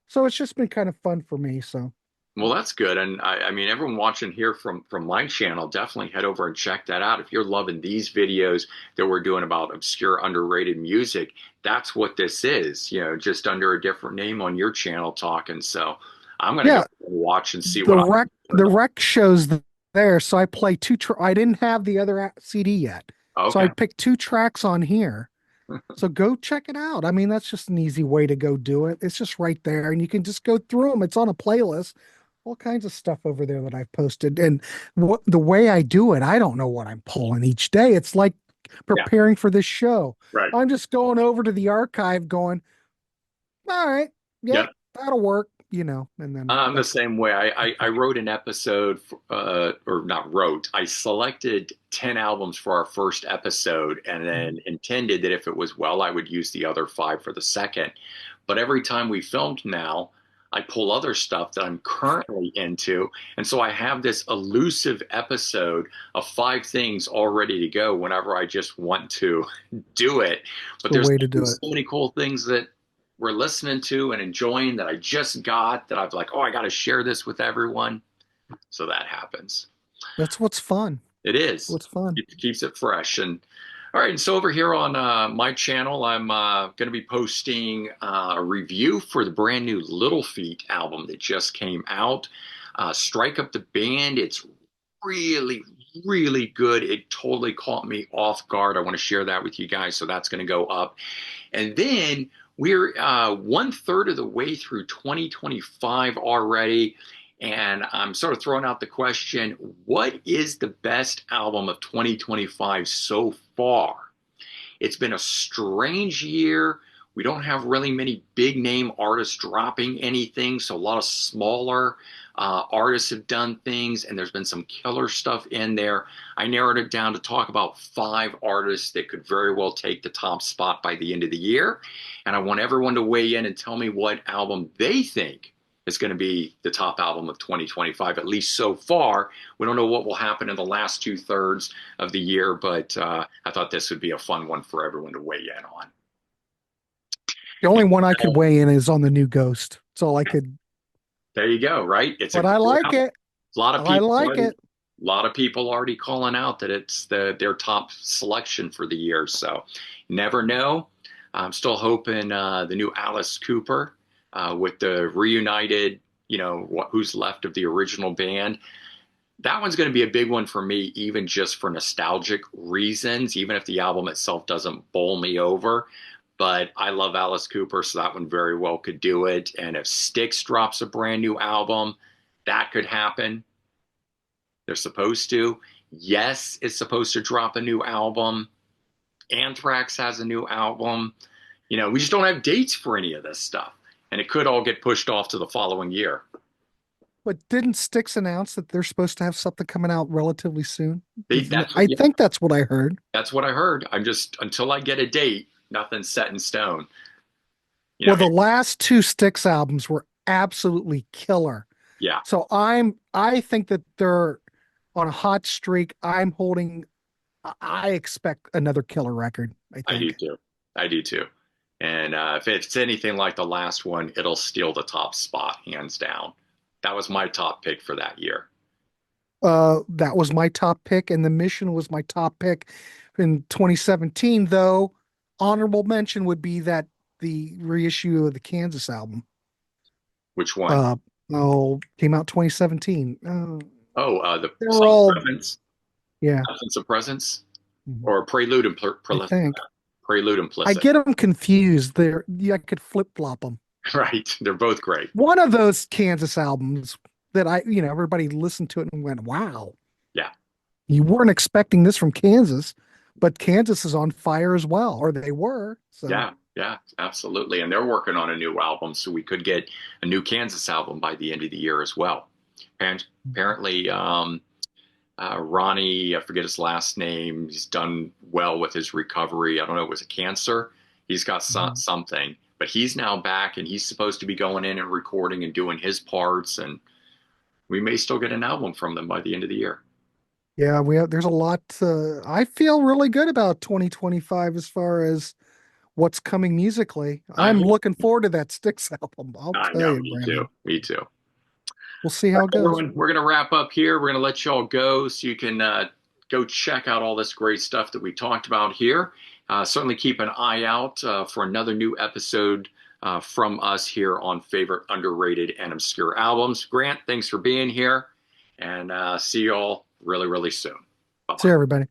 So it's just been kind of fun for me. So Well, that's good. And I mean, everyone watching here from my channel, definitely head over and check that out. If you're loving these videos that we're doing about obscure, underrated music, that's what this is, just under a different name on your channel talking. So I'm gonna go yeah, watch and see the what I rec can the learn. rec shows there. So I play I didn't have the other CD yet. So I Okay. picked two tracks on here. So go check it out. I mean, that's just an easy way to go do it. It's just right there, and you can just go through them. It's on a playlist, all kinds of stuff over there that I've posted. And the way I do it, I don't know what I'm pulling each day. It's like Yeah. preparing for this show. Right. I'm just going over to the archive, going, all right, Yeah. yep, that'll work, and then I'm the that's same way. I wrote an episode, or not wrote, I selected 10 albums for our first episode and then intended that if it was well, I would use the other five for the second. But every time we filmed now, I pull other stuff that I'm currently into. And so I have this elusive episode of five things all ready to go whenever I just want to do it. But the there's way to do so it. many cool things that we're listening to and enjoying that I just got that I've like, oh, I got to share this with everyone. So that happens. That's what's fun. It is. What's fun. It keeps it fresh. And all right, and so over here on my channel, I'm going to be posting a review for the brand new Little Feat album that just came out. Strike Up the Band. It's really, really good. It totally caught me off guard. I want to share that with you guys. So that's going to go up. And then we're one third of the way through 2025 already. And I'm sort of throwing out the question, what is the best album of 2025 so far? It's been a strange year. We don't have really many big name artists dropping anything. So a lot of smaller artists have done things, and there's been some killer stuff in there. I narrowed it down to talk about five artists that could very well take the top spot by the end of the year. And I want everyone to weigh in and tell me what album they think is going to be the top album of 2025, at least so far. We don't know what will happen in the last two-thirds of the year, but I thought this would be a fun one for everyone to weigh in on. The only one I And, could weigh in is on the new Ghost. That's all I could, there you go, right? It's a but I great like album. it. A lot of I people like already, it. a lot of people already calling out that it's their top selection for the year. So never know. I'm still hoping the new Alice Cooper with the reunited, who's left of the original band. That one's going to be a big one for me, even just for nostalgic reasons, even if the album itself doesn't bowl me over. But I love Alice Cooper, so that one very well could do it. And if Styx drops a brand new album, that could happen. They're supposed to. Yes, it's supposed to drop a new album. Anthrax has a new album. We just don't have dates for any of this stuff. And it could all get pushed off to the following year. But didn't Styx announce that they're supposed to have something coming out relatively soon? I Yeah, think that's what I heard. that's what I heard. I'm just, until I get a date, nothing's set in stone. You Well, know, the last two Styx albums were absolutely killer. yeah, So I think that they're on a hot streak. I expect another killer record, I I do think. too. I do too. And if it's anything like the last one, it'll steal the top spot, hands down. That was my top pick for that year. That was my top pick, and The Mission was my top pick in 2017, though honorable mention would be that the reissue of the Kansas album. Which one? Uh, came out 2017. Oh, the They were song all, Presence, yeah, Absence of Presence, mhm, or Prelude and I think. Prelude I Implicit. get them confused. They're, yeah, I could flip-flop them. Right. They're both great. One of those Kansas albums that everybody listened to it and went, wow, Yeah. you weren't expecting this from Kansas, but Kansas is on fire as well, or they were. So, Yeah. Yeah. Absolutely. And they're working on a new album, so we could get a new Kansas album by the end of the year as well. And apparently, Ronnie, I forget his last name. He's done well with his recovery. I don't know, it was a cancer. He's got mhm. something, but he's now back and he's supposed to be going in and recording and doing his parts. And we may still get an album from them by the end of the year. Yeah, there's a lot. I feel really good about 2025 as far as what's coming musically. I I'm hope. looking forward to that Styx album. I'll I tell know, you, me too. Brandon. Me too. We'll see how it goes. Everyone, we're going to wrap up here. We're going to let you all go so you can go check out all this great stuff that we talked about here. Certainly keep an eye out for another new episode from us here on Favorite Underrated and Obscure Albums. Grant, thanks for being here, and see you all really, really soon. Bye See bye. you, everybody.